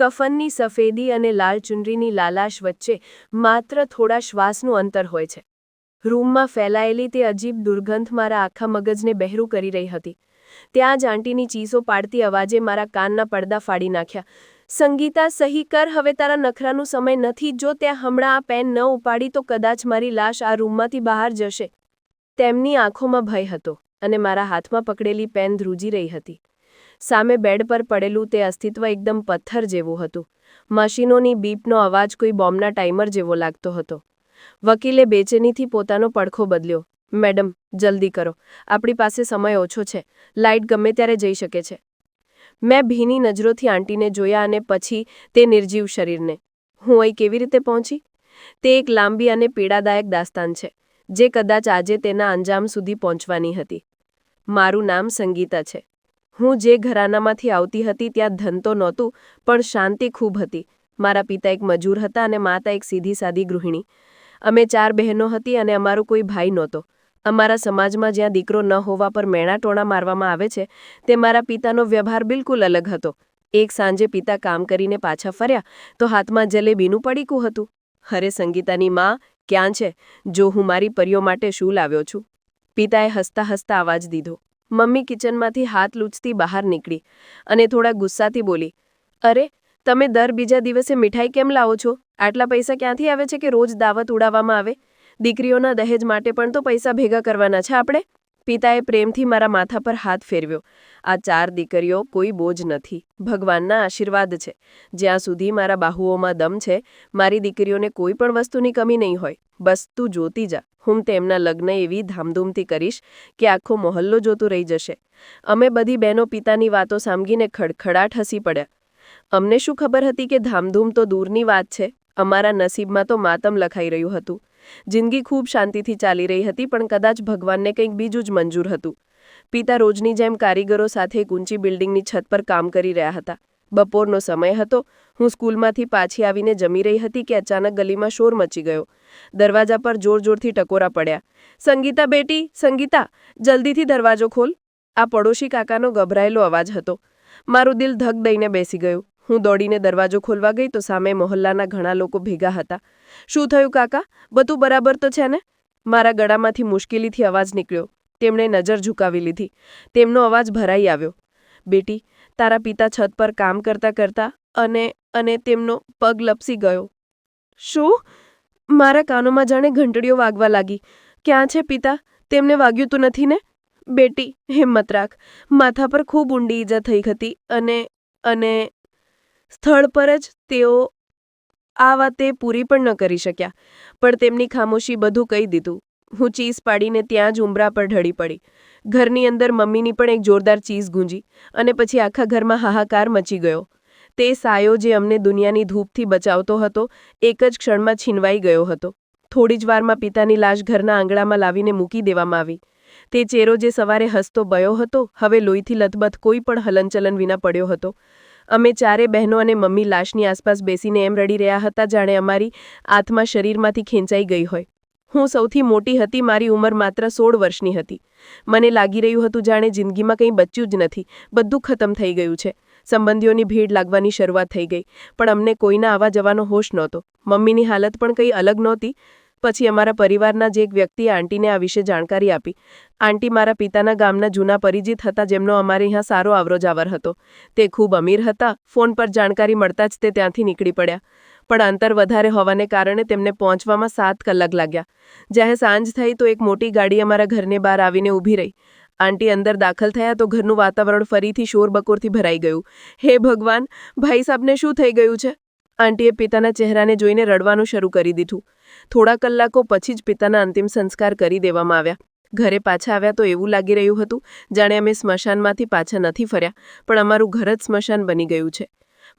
કફનની સફેદી અને લાલ ચુનરીની લાલાશ વચ્ચે માત્ર થોડા શ્વાસનું અંતર હોય છે. રૂમમાં ફેલાયેલી તે અજીબ દુર્ગંધ મારા આખા મગજને બહેરું કરી રહી હતી. ત્યાં જ આંટીની ચીસો પાડતી અવાજે મારા કાનના પડદા ફાડી નાખ્યા. સંગીતા, સહી કર, હવે તારા નખરાનું સમય નથી. જો ત્યાં હમણાં આ પેન ન ઉપાડી તો કદાચ મારી લાશ આ રૂમમાંથી બહાર જશે. તેમની આંખોમાં ભય હતો અને મારા હાથમાં પકડેલી પેન ધ્રુજી રહી હતી. સામે બેડ પર પડેલું તે અસ્તિત્વ એકદમ પથ્થર જેવું હતું. મશીનોની બીપનો અવાજ કોઈ બોમ્બના ટાઈમર જેવો લાગતો હતો. વકીલે બેચેનીથી પોતાનો પડખો બદલ્યો. મેડમ, જલ્દી કરો, આપણી પાસે સમય ઓછો છે. લાઇટ ગમે ત્યારે જઈ શકે છે. મેં ભીની નજરોથી આંટીને જોયા અને પછી તે નિર્જીવ શરીરને. હું અહીં કેવી રીતે પહોંચી? તે એક લાંબી અને પીડાદાયક દાસ્તાન છે, જે કદાચ આજે તેના અંજામ સુધી પહોંચવાની હતી. મારું નામ સંગીતા છે. હું જે ઘરાનામાંથી આવતી હતી ત્યાં ધન તો નહોતું, પણ શાંતિ ખૂબ હતી. મારા પિતા એક મજૂર હતા અને માતા એક સીધી સાદી ગૃહિણી. અમે 4 બહેનો હતી અને અમારો કોઈ ભાઈ નહોતો. અમારા સમાજમાં જ્યાં દીકરો ન હોવા પર મેણાટોણા મારવામાં આવે છે, તે મારા પિતાનો વ્યવહાર બિલકુલ અલગ હતો. એક સાંજે પિતા કામ કરીને પાછા ફર્યા તો હાથમાં જલેબીનું પડીકું હતું. અરે સંગીતાની માં, ક્યાં છે? જો હું મારી પરીઓ માટે શું લાવ્યો છું. પિતાએ હસતા હસતા અવાજ દીધો. મમ્મી કિચનમાંથી હાથ લૂછતી બહાર નીકળી અને થોડા ગુસ્સાથી બોલી, અરે, તમે દર બીજા દિવસે મીઠાઈ કેમ લાવો છો? આટલા પૈસા ક્યાંથી આવે છે કે રોજ દાવત ઉડાવવામાં આવે? દીકરીઓના દહેજ માટે પણ તો પૈસા ભેગા કરવાના છે આપણે. પિતાએ પ્રેમથી મારા માથા પર હાથ ફેરવ્યો. આ 4 દીકરીઓ કોઈ બોજ નથી, ભગવાનના આશીર્વાદ છે. જ્યાં સુધી મારા બાહુઓમાં દમ છે, મારી દીકરીઓને કોઈ પણ વસ્તુની કમી નહીં હોય. બસ તું જોતી જા. હું તેમના લગ્ન એવી ધામધૂમથી કરીશ કે આખો મોહલ્લો જોતું રહી જશે. અમે બધી બહેનો પિતાની વાતો સાંભળીને ખડખડાટ હસી પડ્યા. અમને શું ખબર હતી કે ધામધૂમ તો દૂરની વાત છે. અમારા નસીબમાં તો માતમ લખાઈ રહ્યું હતું. જિંદગી ખૂબ શાંતિથી ચાલી રહી હતી, પણ કદાચ ભગવાનને કંઈક બીજું જ મંજૂર હતું. પિતા રોજની જેમ કારીગરો સાથે એક ઊંચી બિલ્ડિંગની છત પર કામ કરી રહ્યા હતા. બપોરનો સમય હતો. હું સ્કૂલમાંથી પાછી આવીને જમી રહી હતી કે અચાનક ગલીમાં શોર મચી ગયો. દરવાજા પર જોરથી ટકોરા પડ્યા. સંગીતા બેટી, સંગીતા, જલ્દીથી દરવાજો ખોલ. આ પડોશી કાકાનો ગભરાયેલો અવાજ હતો. મારું દિલ ધક દઈને બેસી ગયું. હું દોડીને દરવાજો ખોલવા ગઈ તો સામે મહોલ્લાના ઘણા લોકો ભેગા હતા. શું થયું કાકા? બધું બરાબર તો છે ને? મારા ગળામાંથી મુશ્કેલીથી અવાજ નીકળ્યો. તેમણે નજર ઝુકાવી લીધી. તેમનો અવાજ ભરાઈ આવ્યો. બેટી, તારા પિતા છત પર કામ કરતા કરતા અને તેમનો પગ લપસી ગયો. શું? મારા કાનોમાં જાણે ઘંટડીઓ વાગવા લાગી. ક્યાં છે પિતા? તેમને વાગ્યું તો નથી ને? બેટી, હિંમત રાખ. માથા પર ખૂબ ઊંડી ઈજા થઈ હતી અને સ્થળ પર જ તેઓ આ વાતે પૂરી પણ ન કરી શક્યા. પણ તેમની ખામોશી બધું કહી દીધું. હું ચીસ પાડીને ત્યાં જ ઉંબરા પર ઢળી પડી. ઘરની અંદર મમ્મીની પણ એક જોરદાર ચીસ ગૂંજી અને પછી આખા ઘરમાં હાહાકાર મચી ગયો. તે સાયો જે અમને દુનિયાની ધૂપથી બચાવતો હતો, એક જ ક્ષણમાં છીનવાઈ ગયો હતો. થોડી જ વારમાં પિતાની લાશ ઘરના આંગણામાં લાવીને મૂકી દેવામાં આવી. તે ચહેરો જે સવારે હસતો બયો હતો, હવે લોહીથી લથબથ કોઈ પણ હલનચલન વિના પડ્યો હતો. અમે 4 બહેનો અને મમ્મી લાશની આસપાસ બેસીને એમ રડી રહ્યા હતા જાણે અમારી આત્મા શરીરમાંથી ખેંચાઈ ગઈ હોય. હું સૌથી મોટી હતી. મારી ઉંમર માત્ર 16 વર્ષની હતી. મને લાગી રહ્યું હતું જાણે જિંદગીમાં કંઈ બચ્યું જ નથી, બધું ખતમ થઈ ગયું છે. સંબંધીઓની ભીડ લાગવાની શરૂઆત થઈ ગઈ, પણ અમને કોઈના આવવા જવાનો હોશ નહોતો. મમ્મીની હાલત પણ કંઈ અલગ નહોતી. પછી અમારા પરિવારના જ એક વ્યક્તિએ આંટીને આ વિશે જાણકારી આપી. આંટી મારા પિતાના ગામના જૂના પરિચિત હતા, જેમનો અમારે અહીંયા સારો આવરો-જાવર હતો. તે ખૂબ અમીર હતા. ફોન પર જાણકારી મળતા જ તે ત્યાંથી નીકળી પડ્યા. પણ અંતર વધારે હોવાને કારણે તેમને પહોંચવામાં 7 કલાક લાગ્યા. જ્યારે સાંજ થઈ તો એક મોટી ગાડી અમારા ઘરને બહાર આવીને ઊભી રહી. આંટી અંદર દાખલ થયા તો ઘરનું વાતાવરણ ફરીથી શોરબકોરથી ભરાઈ ગયું. હે ભગવાન, ભાઈ સાહેબને શું થઈ ગયું છે? આંટીએ પિતાના ચહેરાને જોઈને રડવાનું શરૂ કરી દીધું. થોડા કલાકો પછી જ પિતાના અંતિમ સંસ્કાર કરી દેવામાં આવ્યા. ઘરે પાછા આવ્યા તો એવું લાગી રહ્યું હતું જાણે અમે સ્મશાનમાંથી પાછા નથી ફર્યા, પણ અમારું ઘર જ સ્મશાન બની ગયું છે.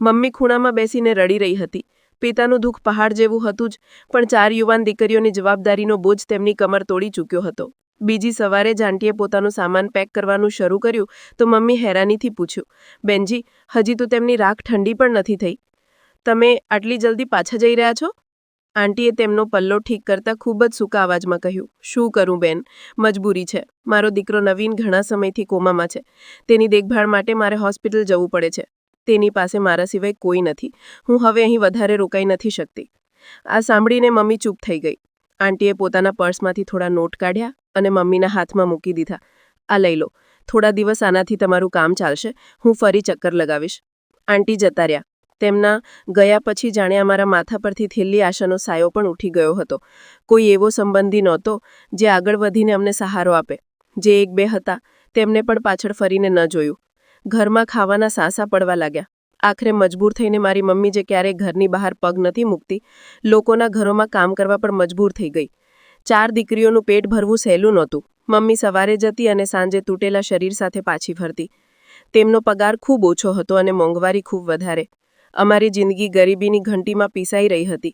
મમ્મી ખૂણામાં બેસીને રડી રહી હતી. પિતાનું દુઃખ પહાડ જેવું હતું જ, પણ 4 યુવાન દીકરીઓની જવાબદારીનો બોજ તેમની કમર તોડી ચૂક્યો હતો. બીજી સવારે જ આંટીએ પોતાનું સામાન પેક કરવાનું શરૂ કર્યું તો મમ્મી હેરાનીથી પૂછ્યું, બેનજી, હજી તો તેમની રાખ ઠંડી પણ નથી થઈ. તમે આટલી જલ્દી પાછા જઈ રહ્યા છો? આંટીએ તેમનો પલ્લો ઠીક કરતા ખૂબ જ સૂકા અવાજમાં કહ્યું, શું કરું બેન, મજબૂરી છે. મારો દીકરો નવીન ઘણા સમયથી કોમામાં છે. તેની દેખભાળ માટે મારે હોસ્પિટલ જવું પડે છે. તેની પાસે મારા સિવાય કોઈ નથી. હું હવે અહીં વધારે રોકાઈ નથી શકતી. આ સાંભળીને મમ્મી ચૂપ થઈ ગઈ. આંટીએ પોતાના પર્સમાંથી થોડા નોટ કાઢ્યા અને મમ્મીના હાથમાં મૂકી દીધા. આ લઈ લો, થોડા દિવસ આનાથી તમારું કામ ચાલશે. હું ફરી ચક્કર લગાવીશ. આંટી જતા રહ્યા. તેમના ગયા પછી જાણે અમારા માથા પરથી થેલી આશાનો સાયો પણ ઉઠી ગયો હતો. કોઈ એવો સંબંધી નહોતો જે આગળ વધીને અમને સહારો આપે. જે એક બે હતા તેમને પણ પાછળ ફરીને ન જોયું. ઘરમાં ખાવાના સાંસા પડવા લાગ્યા. આખરે મજબૂર થઈને મારી મમ્મી જે ક્યારેય ઘરની બહાર પગ નથી મૂકતી, લોકોના ઘરોમાં કામ કરવા પણ મજબૂર થઈ ગઈ. 4 દીકરીઓનું પેટ ભરવું સહેલું નહોતું. મમ્મી સવારે જતી અને સાંજે તૂટેલા શરીર સાથે પાછી ફરતી. તેમનો પગાર ખૂબ ઓછો હતો અને મોંઘવારી ખૂબ વધારે. અમારી જિંદગી ગરીબીની ઘંટીમાં પીસાઈ રહી હતી.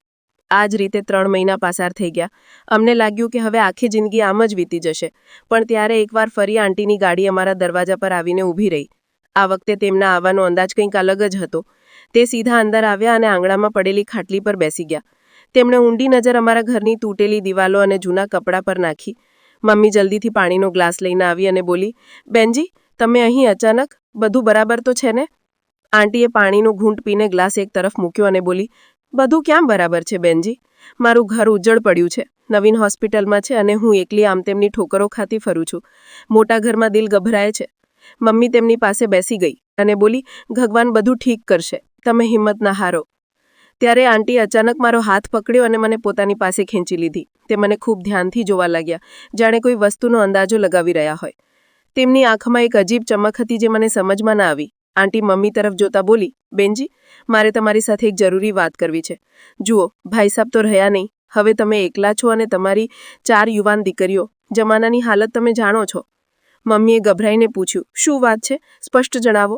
આ જ રીતે 3 મહિના પાસાર થઈ ગયા. અમને લાગ્યું કે હવે આખી જિંદગી આમ જ વીતી જશે. પણ ત્યારે એકવાર ફરી આંટીની ગાડી અમારા દરવાજા પર આવીને ઊભી રહી. આ વખતે તેમના આવવાનો અંદાજ કંઈક અલગ જ હતો. તે સીધા અંદર આવ્યા અને આંગણામાં પડેલી ખાટલી પર બેસી ગયા. તેમણે ઊંડી નજર અમારા ઘરની તૂટેલી દિવાલો અને જૂના કપડાં પર નાખી. મમ્મી જલ્દીથી પાણીનો ગ્લાસ લઈને આવી અને બોલી, બેનજી, તમે અહીં અચાનક? બધું બરાબર તો છે ને? આંટીએ પાણીનું ઘૂંટ પીને ગ્લાસ એક તરફ મૂક્યો અને બોલી, બધું ક્યાં બરાબર છે બેનજી? મારું ઘર ઉજ્જડ પડ્યું છે. નવીન હોસ્પિટલમાં છે અને હું એકલી આમ તેમની ઠોકરો ખાતી ફરું છું. મોટા ઘરમાં દિલ ગભરાય છે. મમ્મી તેમની પાસે બેસી ગઈ અને બોલી, ભગવાન બધું ઠીક કરશે. તમે હિંમત ના હારો. ત્યારે આંટી અચાનક મારો હાથ પકડ્યો અને મને પોતાની પાસે ખેંચી લીધી. તે મને ખૂબ ધ્યાનથી જોવા લાગ્યા, જાણે કોઈ વસ્તુનો અંદાજો લગાવી રહ્યા હોય. તેમની આંખમાં એક અજીબ ચમક હતી જે મને સમજમાં ના આવી. આંટી મમ્મી તરફ જોતા બોલી, બેનજી, મારે તમારી સાથે એક જરૂરી વાત કરવી છે. જુઓ, ભાઈ સાહેબ તો રહ્યા નહીં. હવે તમે એકલા છો અને તમારી 4 યુવાન દીકરીઓ. જમાનાની હાલત તમે જાણો છો. મમ્મીએ ગભરાઈને પૂછ્યું, શું વાત છે? સ્પષ્ટ જણાવો.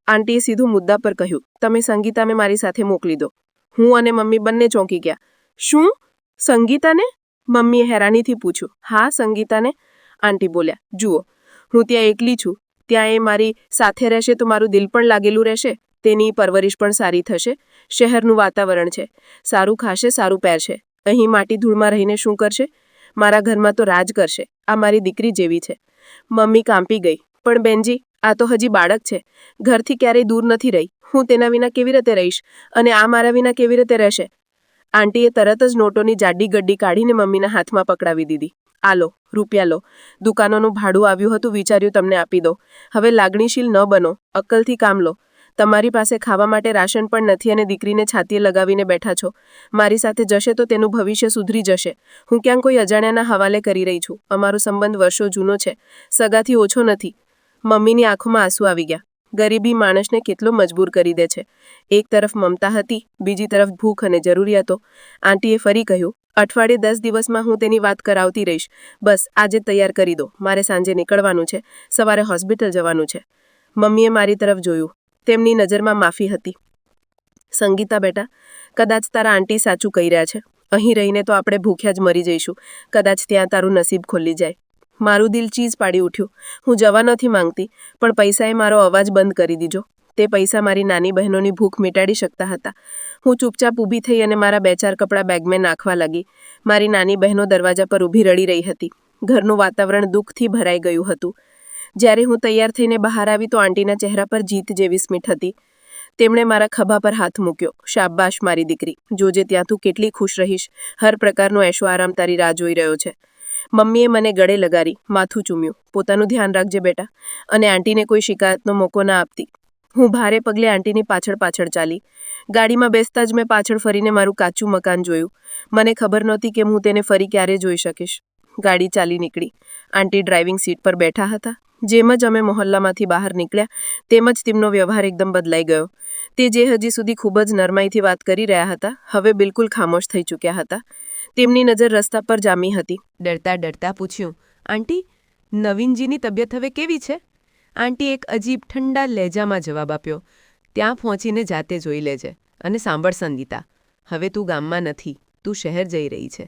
આંટીએ સીધું મુદ્દા પર કહ્યું, તમે સંગીતાને મારી સાથે મોકલી દો. હું અને મમ્મી બંને ચોંકી ગયા. શું? સંગીતાને? મમ્મીએ હેરાનીથી પૂછ્યું. હા, સંગીતાને. આંટી બોલ્યા, જુઓ, હું ત્યાં એકલી છું. ત્યાં એ મારી સાથે રહેશે તો મારું દિલ પણ લાગેલું રહેશે. તેની પરવરિશ પણ સારી થશે. શહેરનું વાતાવરણ છે. સારું ખાશે, સારું પહેરશે. અહીં માટી ધૂળમાં રહીને શું કરશે? મારા ઘરમાં તો રાજ કરશે. આ મારી દીકરી જેવી છે. મમ્મી કાંપી ગઈ. પણ બેનજી, આ તો હજી બાળક છે. ઘરથી ક્યારેય દૂર નથી રહી. હું તેના વિના કેવી રીતે રહીશ? અને આ મારા વિના કેવી રીતે રહેશે? આંટીએ તરત જ નોટોની જાડી ગડ્ડી કાઢીને મમ્મીના હાથમાં પકડાવી દીધી. આ લો, રૂપિયા લો. દુકાનોનું ભાડું આવ્યું હતું, વિચાર્યું તમને આપી દો. હવે લાગણીશીલ ન બનો, અક્કલથી કામ લો. તમારી પાસે ખાવા માટે રાશન પણ નથી અને દીકરીને છાતીએ લગાવીને બેઠા છો. મારી સાથે જશે તો તેનું ભવિષ્ય સુધરી જશે. હું ક્યાંક કોઈ અજાણ્યાના હવાલે કરી રહી છું. અમારો સંબંધ વર્ષો જૂનો છે. સગાથી ઓછો નથી. મમ્મીની આંખોમાં આંસુ આવી ગયા. ગરીબી માણસને કેટલો મજબૂર કરી દે છે. એક તરફ મમતા હતી, બીજી તરફ ભૂખ અને જરૂરિયાતો. આંટીએ ફરી કહ્યું, અઠવાડિયે 10 દિવસમાં હું તેની વાત કરાવતી રહીશ. બસ આજે તૈયાર કરી દો. મારે સાંજે નીકળવાનું છે. સવારે હોસ્પિટલ જવાનું છે. મમ્મીએ મારી તરફ જોયું. તેમની નજરમાં માફી હતી. સંગીતા બેટા, કદાચ તારા આંટી સાચું કહી રહ્યા છે. અહીં રહીને તો આપણે ભૂખ્યા જ મરી જઈશું. કદાચ ત્યાં તારું નસીબ ખોલી જાય. મારું દિલ ચીઝ પાડી ઉઠ્યું. હું જવા નથી માંગતી, પણ પૈસાએ મારો અવાજ બંધ કરી દીધો. તે પૈસા મારી નાની બહેનોની ભૂખ મિટાડી શકતા હતા. હું ચૂપચાપ ઊભી થઈ અને મારા 2-4 કપડાં બેગમાં નાખવા લાગી. મારી નાની બહેનો દરવાજા પર ઊભી રડી રહી હતી. ઘરનું વાતાવરણ દુઃખથી ભરાઈ ગયું હતું. જ્યારે હું તૈયાર થઈને બહાર આવી તો આંટીના ચહેરા પર જીત જેવી સ્મિત હતી. તેમણે મારા ખભા પર હાથ મૂક્યો. શાબાશ મારી દીકરી, જોજે ત્યાં તું કેટલી ખુશ રહીશ. હર પ્રકારનો એશો આરામ તારી રાહ જોઈ રહ્યો છે. મમ્મીએ મને ગળે લગાડી, માથું ચૂમ્યું. પોતાનું ધ્યાન રાખજે બેટા, અને આંટીને કોઈ શિકાયતનો મોકો ના આપતી. હું ભારે પગલે આંટીની પાછળ ચાલી. ગાડીમાં બેસતા જ મેં પાછળ ફરીને મારું કાચું મકાન જોયું. મને ખબર નહોતી કે હું તેને ફરી ક્યારે જોઈ શકીશ. ગાડી ચાલી નીકળી. આંટી ડ્રાઇવિંગ સીટ પર બેઠા હતા. જેમ જ અમે મોહલ્લામાંથી બહાર નીકળ્યા તેમ જ તેમનો વ્યવહાર એકદમ બદલાઈ ગયો. તે જે હજી સુધી ખૂબ જ નરમાઈથી વાત કરી રહ્યા હતા, હવે બિલકુલ ખામોશ થઈ ચૂક્યા હતા. તેમની નજર રસ્તા પર જામી હતી. ડરતા ડરતા પૂછ્યું, આંટી, નવીનજીની તબિયત હવે કેવી છે? આંટી એક અજીબ ઠંડા લહેજામાં જવાબ આપ્યો, ત્યાં પહોંચીને જાતે જોઈ લેજે. અને સાંભળ સંગીતા, હવે તું ગામમાં નથી, તું શહેર જઈ રહી છે.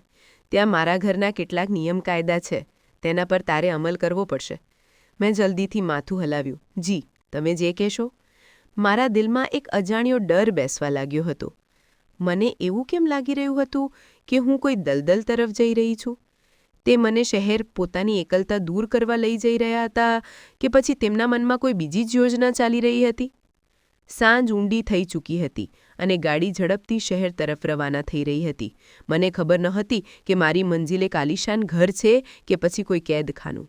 ત્યાં મારા ઘરના કેટલાક નિયમ કાયદા છે, તેના પર તારે અમલ કરવો પડશે. મેં જલ્દીથી માથું હલાવ્યું. જી, તમે જે કહેશો. મારા દિલમાં એક અજાણ્યો ડર બેસવા લાગ્યો હતો. મને એવું કેમ લાગી રહ્યું હતું કે હું કોઈ દલદલ તરફ જઈ રહી છું? તે મને શહેર પોતાની એકલતા દૂર કરવા લઈ જઈ રહ્યા હતા કે પછી તેમના મનમાં કોઈ બીજી જ યોજના ચાલી રહી હતી? સાંજ ઊંડી થઈ ચૂકી હતી અને ગાડી ઝડપથી શહેર તરફ રવાના થઈ રહી હતી. મને ખબર ન હતી કે મારી મંજિલ એક આલીશાન ઘર છે કે પછી કોઈ કેદખાનું.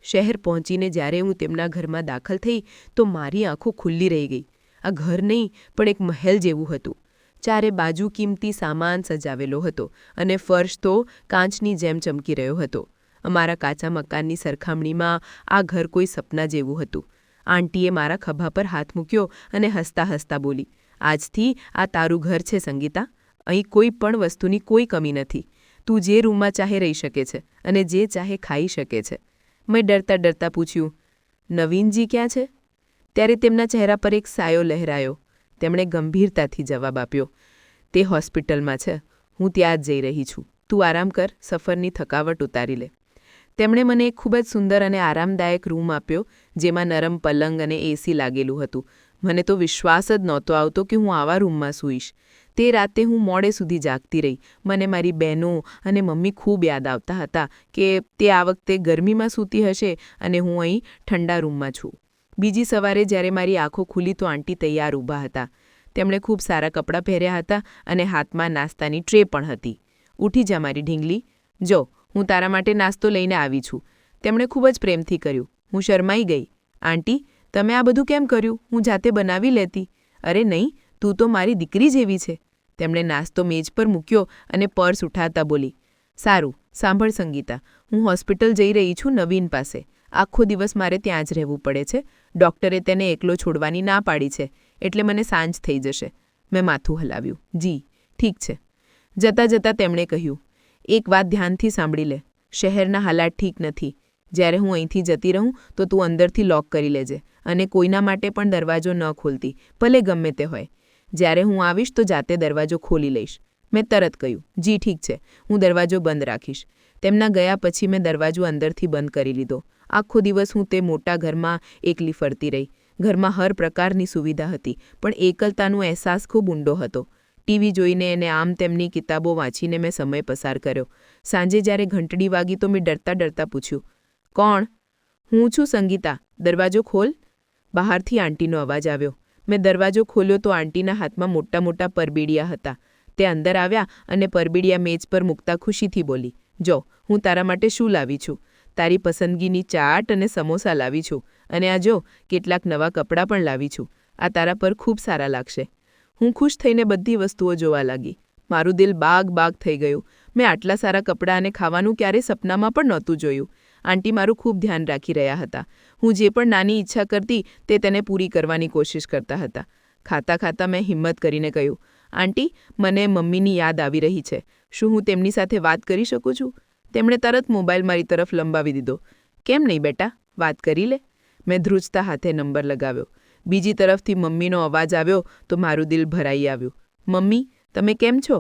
શહેર પહોંચીને જ્યારે હું તેમના ઘરમાં દાખલ થઈ તો મારી આંખો ખુલ્લી રહી ગઈ. આ ઘર નહીં પણ એક મહેલ જેવું હતું. ચારે બાજુ કિંમતી સામાન સજાવેલો હતો અને ફર્શ તો કાચની જેમ ચમકી રહ્યો હતો. અમારા કાચા મકાનની સરખામણીમાં આ ઘર કોઈ સપના જેવું હતું. આંટીએ મારા ખભા પર હાથ મૂક્યો અને હસતા હસતા બોલી, આજથી આ તારું ઘર છે સંગીતા. અહીં કોઈ પણ વસ્તુની કોઈ કમી નથી. તું જે રૂમમાં ચાહે રહી શકે છે અને જે ચાહે ખાઈ શકે છે. મેં ડરતા ડરતા પૂછ્યું, નવીનજી ક્યાં છે? ત્યારે તેમના ચહેરા પર એક સાયો લહેરાયો. તેમણે ગંભીરતાથી જવાબ આપ્યો, તે હોસ્પિટલમાં છે. હું ત્યાં જ જઈ રહી છું. તું આરામ કર, સફરની થકાવટ ઉતારી લે. તેમણે મને એક ખૂબ જ સુંદર અને આરામદાયક રૂમ આપ્યો, જેમાં નરમ પલંગ અને એસી લાગેલું હતું. મને તો વિશ્વાસ જ નહોતો આવતો કે હું આવા રૂમમાં સૂઈશ. તે રાતે હું મોડે સુધી જાગતી રહી. મને મારી બહેનો અને મમ્મી ખૂબ યાદ આવતા હતા કે તે આ વખતે ગરમીમાં સૂતી હશે અને હું અહીં ઠંડા રૂમમાં છું. બીજી સવારે જ્યારે મારી આંખો ખુલી તો આંટી તૈયાર ઊભા હતા. તેમણે ખૂબ સારા કપડાં પહેર્યા હતા અને હાથમાં નાસ્તાની ટ્રે પણ હતી. ઉઠી જા મારી ઢીંગલી, જો હું તારા માટે નાસ્તો લઈને આવી છું. તેમણે ખૂબ જ પ્રેમથી કર્યું. હું શરમાઈ ગઈ. આંટી, તમે આ બધું કેમ કર્યું? હું જાતે બનાવી લેતી. અરે નહીં, તું તો મારી દીકરી જેવી છે. તેમણે નાસ્તો મેજ પર મૂક્યો અને પર્સ ઉઠાવતા બોલી, સારું, સાંભળ સંગીતા, હું હોસ્પિટલ જઈ રહી છું નવીન પાસે. આખો દિવસ મારે ત્યાં જ રહેવું પડે છે. ડૉક્ટરે તેને એકલો છોડવાની ના પાડી છે, એટલે મને સાંજ થઈ જશે. મેં માથું હલાવ્યું. જી, ઠીક છે. જતાં જતાં તેમણે કહ્યું, એક વાત ધ્યાનથી સાંભળી લે. શહેરના હાલાત ઠીક નથી. જ્યારે હું અહીંથી જતી રહું તો તું અંદરથી લોક કરી લેજે અને કોઈના માટે પણ દરવાજો ન ખોલતી, ભલે ગમે તે હોય. જ્યારે હું આવીશ તો જાતે દરવાજો ખોલી લઈશ. મેં તરત કહ્યું, જી ઠીક છે, હું દરવાજો બંધ રાખીશ. તેમના ગયા પછી મેં દરવાજો અંદરથી બંધ કરી લીધો. આખો દિવસ હું તે મોટા ઘરમાં એકલી ફરતી રહી. ઘરમાં હર પ્રકારની સુવિધા હતી, પણ એકલતાનો અહેસાસ ખૂબ ઊંડો હતો. ટીવી જોઈને અને આમ તેમની કિતાબો વાંચીને મેં સમય પસાર કર્યો. સાંજે જ્યારે ઘંટડી વાગી તો મેં ડરતા ડરતા પૂછ્યું, કોણ? હું છું સંગીતા, દરવાજો ખોલ. બહારથી આંટીનો અવાજ આવ્યો. મેં દરવાજો ખોલ્યો તો આંટીના હાથમાં મોટા મોટા પરબીડિયા હતા. તે અંદર આવ્યા અને પરબીડિયા મેજ પર મૂકતા ખુશીથી બોલી, જો હું તારા માટે શું લાવી છું. તારી પસંદગીની ચાટ અને સમોસા લાવી છું અને આ જો કેટલાક નવા કપડાં પણ લાવી છું. આ તારા પર ખૂબ સારા લાગશે. હું ખુશ થઈને બધી વસ્તુઓ જોવા લાગી. મારું દિલ બાગ બાગ થઈ ગયું. મેં આટલા સારા કપડાં અને ખાવાનું ક્યારેય સપનામાં પણ નહોતું જોયું. આંટી મારું ખૂબ ધ્યાન રાખી રહ્યા હતા. હું જે પણ નાની ઈચ્છા કરતી તે તેને પૂરી કરવાની કોશિશ કરતા હતા. ખાતા ખાતા મેં હિંમત કરીને કહ્યું, આંટી, મને મમ્મીની યાદ આવી રહી છે. શું હું તેમની સાથે વાત કરી શકું છું? તેમણે તરત મોબાઈલ મારી તરફ લંબાવી દીધો. કેમ નહીં બેટા, વાત કરી લે. મેં ધ્રુજતા હાથે નંબર લગાવ્યો. બીજી તરફથી મમ્મીનો અવાજ આવ્યો તો મારું દિલ ભરાઈ આવ્યું. મમ્મી, તમે કેમ છો?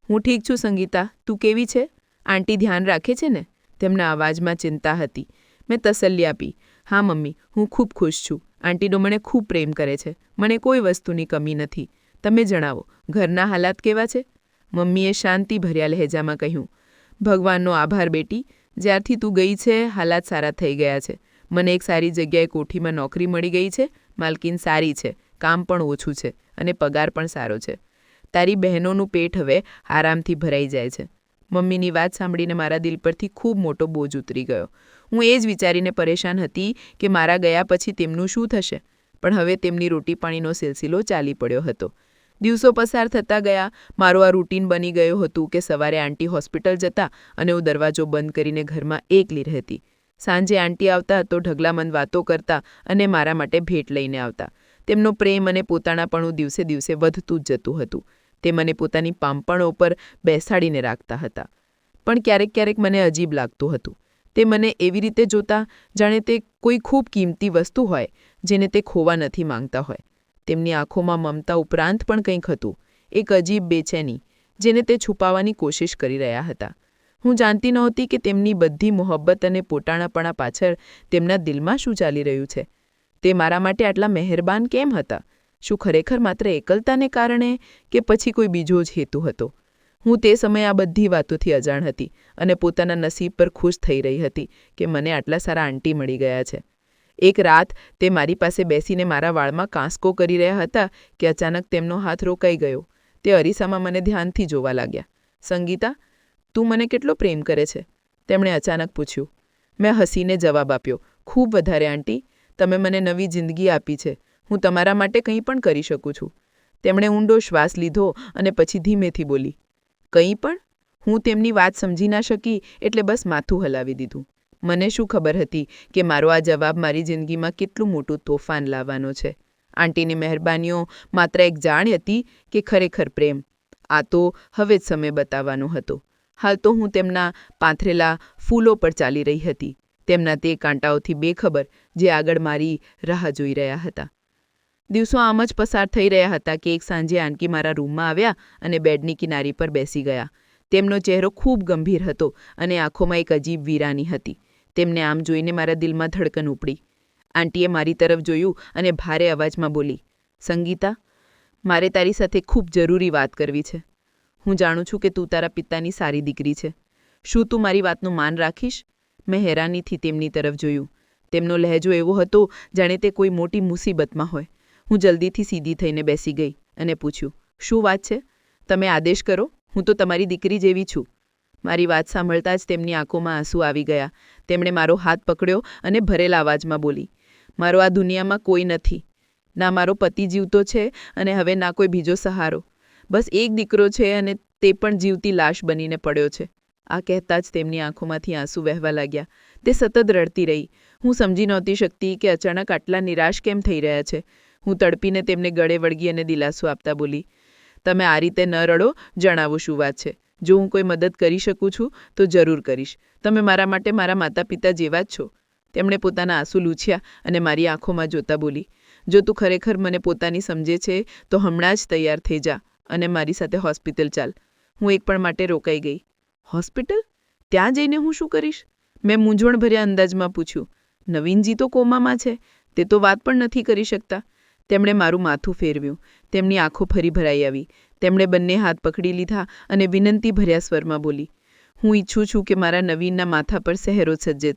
હું ઠીક છું સંગીતા, તું કેવી છે? આંટી ધ્યાન રાખે છે ને? તેમના અવાજમાં ચિંતા હતી. મેં તસલ્લી આપી, હા મમ્મી, હું ખૂબ ખુશ છું. આંટીનો મને ખૂબ પ્રેમ કરે છે. મને કોઈ વસ્તુની કમી નથી. તમે જણાવો, ઘરના હાલાત કેવા છે? મમ્મીએ શાંતિ ભર્યા લહેજામાં કહ્યું, ભગવાનનો આભાર બેટી, જ્યારથી તું ગઈ છે હાલાત સારા થઈ ગયા છે. મને એક સારી જગ્યાએ કોઠીમાં નોકરી મળી ગઈ છે. માલકીન સારી છે, કામ પણ ઓછું છે અને પગાર પણ સારો છે. તારી બહેનોનું પેટ હવે આરામથી ભરાઈ જાય છે. મમ્મીની વાત સાંભળીને મારા દિલ પરથી ખૂબ મોટો બોજ ઉતરી ગયો. હું એ જ વિચારીને પરેશાન હતી કે મારા ગયા પછી તેમનું શું થશે. પણ હવે તેમની રોટી પાણીનો સિલસિલો ચાલી પડ્યો હતો. દિવસો પસાર થતા ગયા. મારો આ રૂટીન બની ગયો હતું કે સવારે આંટી હોસ્પિટલ જતા અને હું દરવાજો બંધ કરીને ઘરમાં એકલી રહેતી. સાંજે આંટી આવતા તો ઢગલામંદ વાતો કરતા અને મારા માટે ભેટ લઈને આવતા. તેમનો પ્રેમ અને પોતાનાપણું દિવસે દિવસે વધતું જ જતું હતું. તે મને પોતાની પાંપણો ઉપર બેસાડીને રાખતા હતા. પણ ક્યારેક ક્યારેક મને અજીબ લાગતું હતું. તે મને એવી રીતે જોતા જાણે તે કોઈ ખૂબ કિંમતી વસ્તુ હોય જેને તે ખોવા નથી માંગતા હોય. તેમની આંખોમાં મમતા ઉપરાંત પણ કંઈક હતું, એક અજીબ બેચેની, જેને તે છુપાવવાની કોશિશ કરી રહ્યા હતા. હું જાણતી નહોતી કે તેમની બધી મોહબ્બત અને પોટાણાપણા પાછળ તેમના દિલમાં શું ચાલી રહ્યું છે. તે મારા માટે આટલા મહેરબાન કેમ હતા? શું ખરેખર માત્ર એકલતાને કારણે કે પછી કોઈ બીજો જ હેતુ હતો? હું તે સમયે આ બધી વાતોથી અજાણ હતી અને પોતાના નસીબ પર ખુશ થઈ રહી હતી કે મને આટલા સારા આંટી મળી ગયા છે. એક રાત તે મારી પાસે બેસીને મારા વાળમાં કાંસકો કરી રહ્યા હતા કે અચાનક તેમનો હાથ રોકાઈ ગયો. તે અરીસામાં મને ધ્યાનથી જોવા લાગ્યા. સંગીતા, તું મને કેટલો પ્રેમ કરે છે? તેમણે અચાનક પૂછ્યું. મેં હસીને જવાબ આપ્યો. ખૂબ વધારે આંટી. તમે મને નવી જિંદગી આપી છે. હું તમારા માટે કંઈ પણ કરી શકું છું. તેમણે ઊંડો શ્વાસ લીધો અને પછી ધીમેથી બોલી. કંઈ પણ? હું તેમની વાત સમજી ના શકી એટલે બસ માથું હલાવી દીધું. મને શું ખબર હતી કે મારો આ જવાબ મારી જિંદગીમાં કેટલું મોટું તોફાન લાવવાનો છે. આંટીની મહેરબાનીઓ માત્ર એક જાણ હતી કે ખરેખર પ્રેમ. આ તો હવે જ સમય બતાવવાનો હતો. હાલ તો હું તેમના પાથરેલા ફૂલો પર ચાલી રહી હતી, તેમના તે કાંટાઓથી બેખબર જે આગળ મારી રાહ જોઈ રહ્યા હતા. દિવસો આમ જ પસાર થઈ રહ્યા હતા કે એક સાંજે આંટી મારા રૂમમાં આવ્યા અને બેડની કિનારી પર બેસી ગયા. તેમનો ચહેરો ખૂબ ગંભીર હતો અને આંખોમાં એક અજીબ વીરાની હતી. તેમને આમ જોઈને મારા દિલમાં ધડકન ઉપડી. આંટીએ મારી તરફ જોયું અને ભારે અવાજમાં બોલી. સંગીતા, મારે તારી સાથે ખૂબ જરૂરી વાત કરવી છે. હું જાણું છું કે તું તારા પિતાની સારી દીકરી છે. શું તું મારી વાતનું માન રાખીશ? મેં હેરાનીથી તેમની તરફ જોયું. તેમનો લહેજો એવો હતો જાણે તે કોઈ મોટી મુસીબતમાં હોય. હું જલ્દીથી સીધી થઈને બેસી ગઈ અને પૂછ્યું, શું વાત છે? તમે આદેશ કરો. હું તો તમારી દીકરી જેવી છું. મારી વાત સાંભળતા જ તેમની આંખોમાં આંસુ આવી ગયા. તેમણે મારો હાથ પકડ્યો અને ભરેલા અવાજમાં બોલી. મારો આ દુનિયામાં કોઈ નથી. ના મારો પતિ જીવતો છે અને હવે ના કોઈ બીજો સહારો. બસ એક દીકરો છે અને તે પણ જીવતી લાશ બનીને પડ્યો છે. આ કહેતા જ તેમની આંખોમાંથી આંસુ વહેવા લાગ્યા. તે સતત રડતી રહી. હું સમજી નહોતી શકતી કે અચાનક આટલા નિરાશ કેમ થઈ રહ્યા છે. હું તડપીને તેમને ગળે વળગી અને દિલાસો આપતા બોલી. તમે આ રીતે ન રડો. જણાવો શું વાત છે. જો હું કોઈ મદદ કરી શકું છું તો જરૂર કરીશ. તમે મારા માટે મારા માતા પિતા જેવા જ છો. તેમણે પોતાના આંસુ લૂછ્યા અને મારી આંખોમાં જોતા બોલી. જો તું ખરેખર મને પોતાની સમજે છે તો હમણાં જ તૈયાર થઈ જા અને મારી સાથે હોસ્પિટલ ચાલ. હું એક પણ માટે રોકાઈ ગઈ. હોસ્પિટલ? ત્યાં જઈને હું શું કરીશ? મેં મૂંઝવણભર્યા અંદાજમાં પૂછ્યું. નવીનજી તો કોમામાં છે. તે તો વાત પણ નથી કરી શકતા. તેમણે મારું માથું ફેરવ્યું. તેમની આંખો ફરી ભરાઈ આવી. તેમણે બંને હાથ પકડી લીધા અને વિનંતી ભર્યા સ્વરમાં બોલી. હું ઈચ્છું છું કે મારા નવીનના માથા પર સહેરો સજ્જે.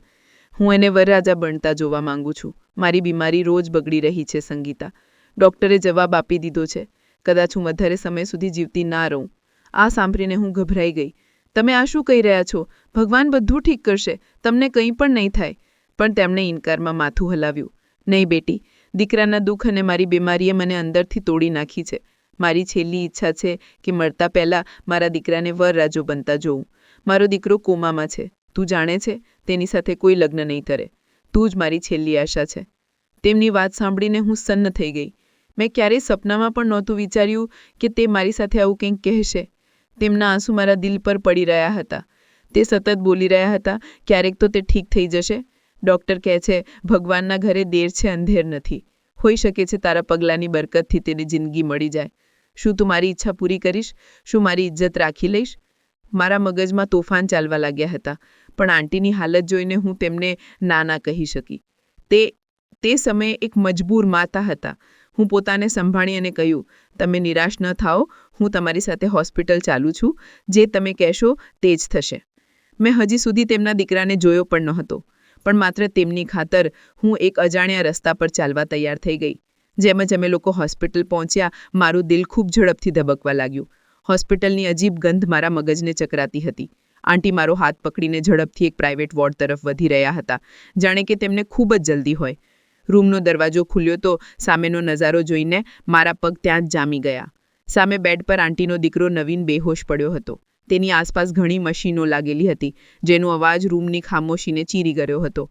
હું એને વરરાજા બનતા જોવા માંગુ છું. મારી બીમારી રોજ બગડી રહી છે સંગીતા. ડૉક્ટરે જવાબ આપી દીધો છે. કદાચ હું વધારે સમય સુધી જીવતી ના રહું. આ સાંભળીને હું ગભરાઈ ગઈ. તમે આ શું કહી રહ્યા છો? ભગવાન બધું ઠીક કરશે. તમને કંઈ પણ નહીં થાય. પણ તેમણે ઇનકારમાં માથું હલાવ્યું. નહીં બેટી, દીકરાના દુઃખ અને મારી બીમારીએ મને અંદરથી તોડી નાખી છે. મારી છેલ્લી ઈચ્છા છે કે મળતા પહેલાં મારા દીકરાને વરરાજો બનતા જોઉં. મારો દીકરો કોમામાં છે. તું જાણે છે, તેની સાથે કોઈ લગ્ન નહીં કરે. તું જ મારી છેલ્લી આશા છે. તેમની વાત સાંભળીને હું સન્ન થઈ ગઈ. મેં ક્યારેય સપનામાં પણ નહોતું વિચાર્યું કે તે મારી સાથે આવું કંઈક કહેશે. તેમના આંસુ મારા દિલ પર પડી રહ્યા હતા. તે સતત બોલી રહ્યા હતા, ક્યારેક તો તે ઠીક થઈ જશે. ડૉક્ટર કહે છે ભગવાનના ઘરે દેર છે અંધેર નથી. હોઈ શકે છે તારા પગલાંની બરકતથી તેની જિંદગી મળી જાય. શું તું મારી ઈચ્છા પૂરી કરીશ? શું મારી ઇજ્જત રાખી લઈશ? મારા મગજમાં તોફાન ચાલવા લાગ્યા હતા. પણ આંટીની હાલત જોઈને હું તેમને ના કહી શકી. તે સમયે એક મજબૂર માતા હતા. હું પોતાને સંભાળી અને કહ્યું, તમે નિરાશ ન થાઓ. હું તમારી સાથે હોસ્પિટલ ચાલું છું. જે તમે કહેશો તે જ થશે. મેં હજી સુધી તેમના દીકરાને જોયો પણ નહોતો. પણ માત્ર તેમની ખાતર હું એક અજાણ્યા રસ્તા પર ચાલવા તૈયાર થઈ ગઈ. જેમ જ અમે લોકો હોસ્પિટલ પહોંચ્યા, મારું દિલ ખૂબ ઝડપથી ધબકવા લાગ્યું. હોસ્પિટલની અજીબ ગંધ મારા મગજને ચકરાતી હતી. આંટી મારો હાથ પકડીને ઝડપથી એક પ્રાઇવેટ વોર્ડ તરફ વધી રહ્યા હતા, જાણે કે તેમને ખૂબ જ જલ્દી હોય. રૂમનો દરવાજો ખુલ્યો તો સામેનો નજારો જોઈને મારા પગ ત્યાં જ જામી ગયા. સામે બેડ પર આંટીનો દીકરો નવીન બેહોશ પડ્યો હતો. તેની આસપાસ ઘણી મશીનો લાગેલી હતી, જેનો અવાજ રૂમની ખામોશીને ચીરી ગયો હતો.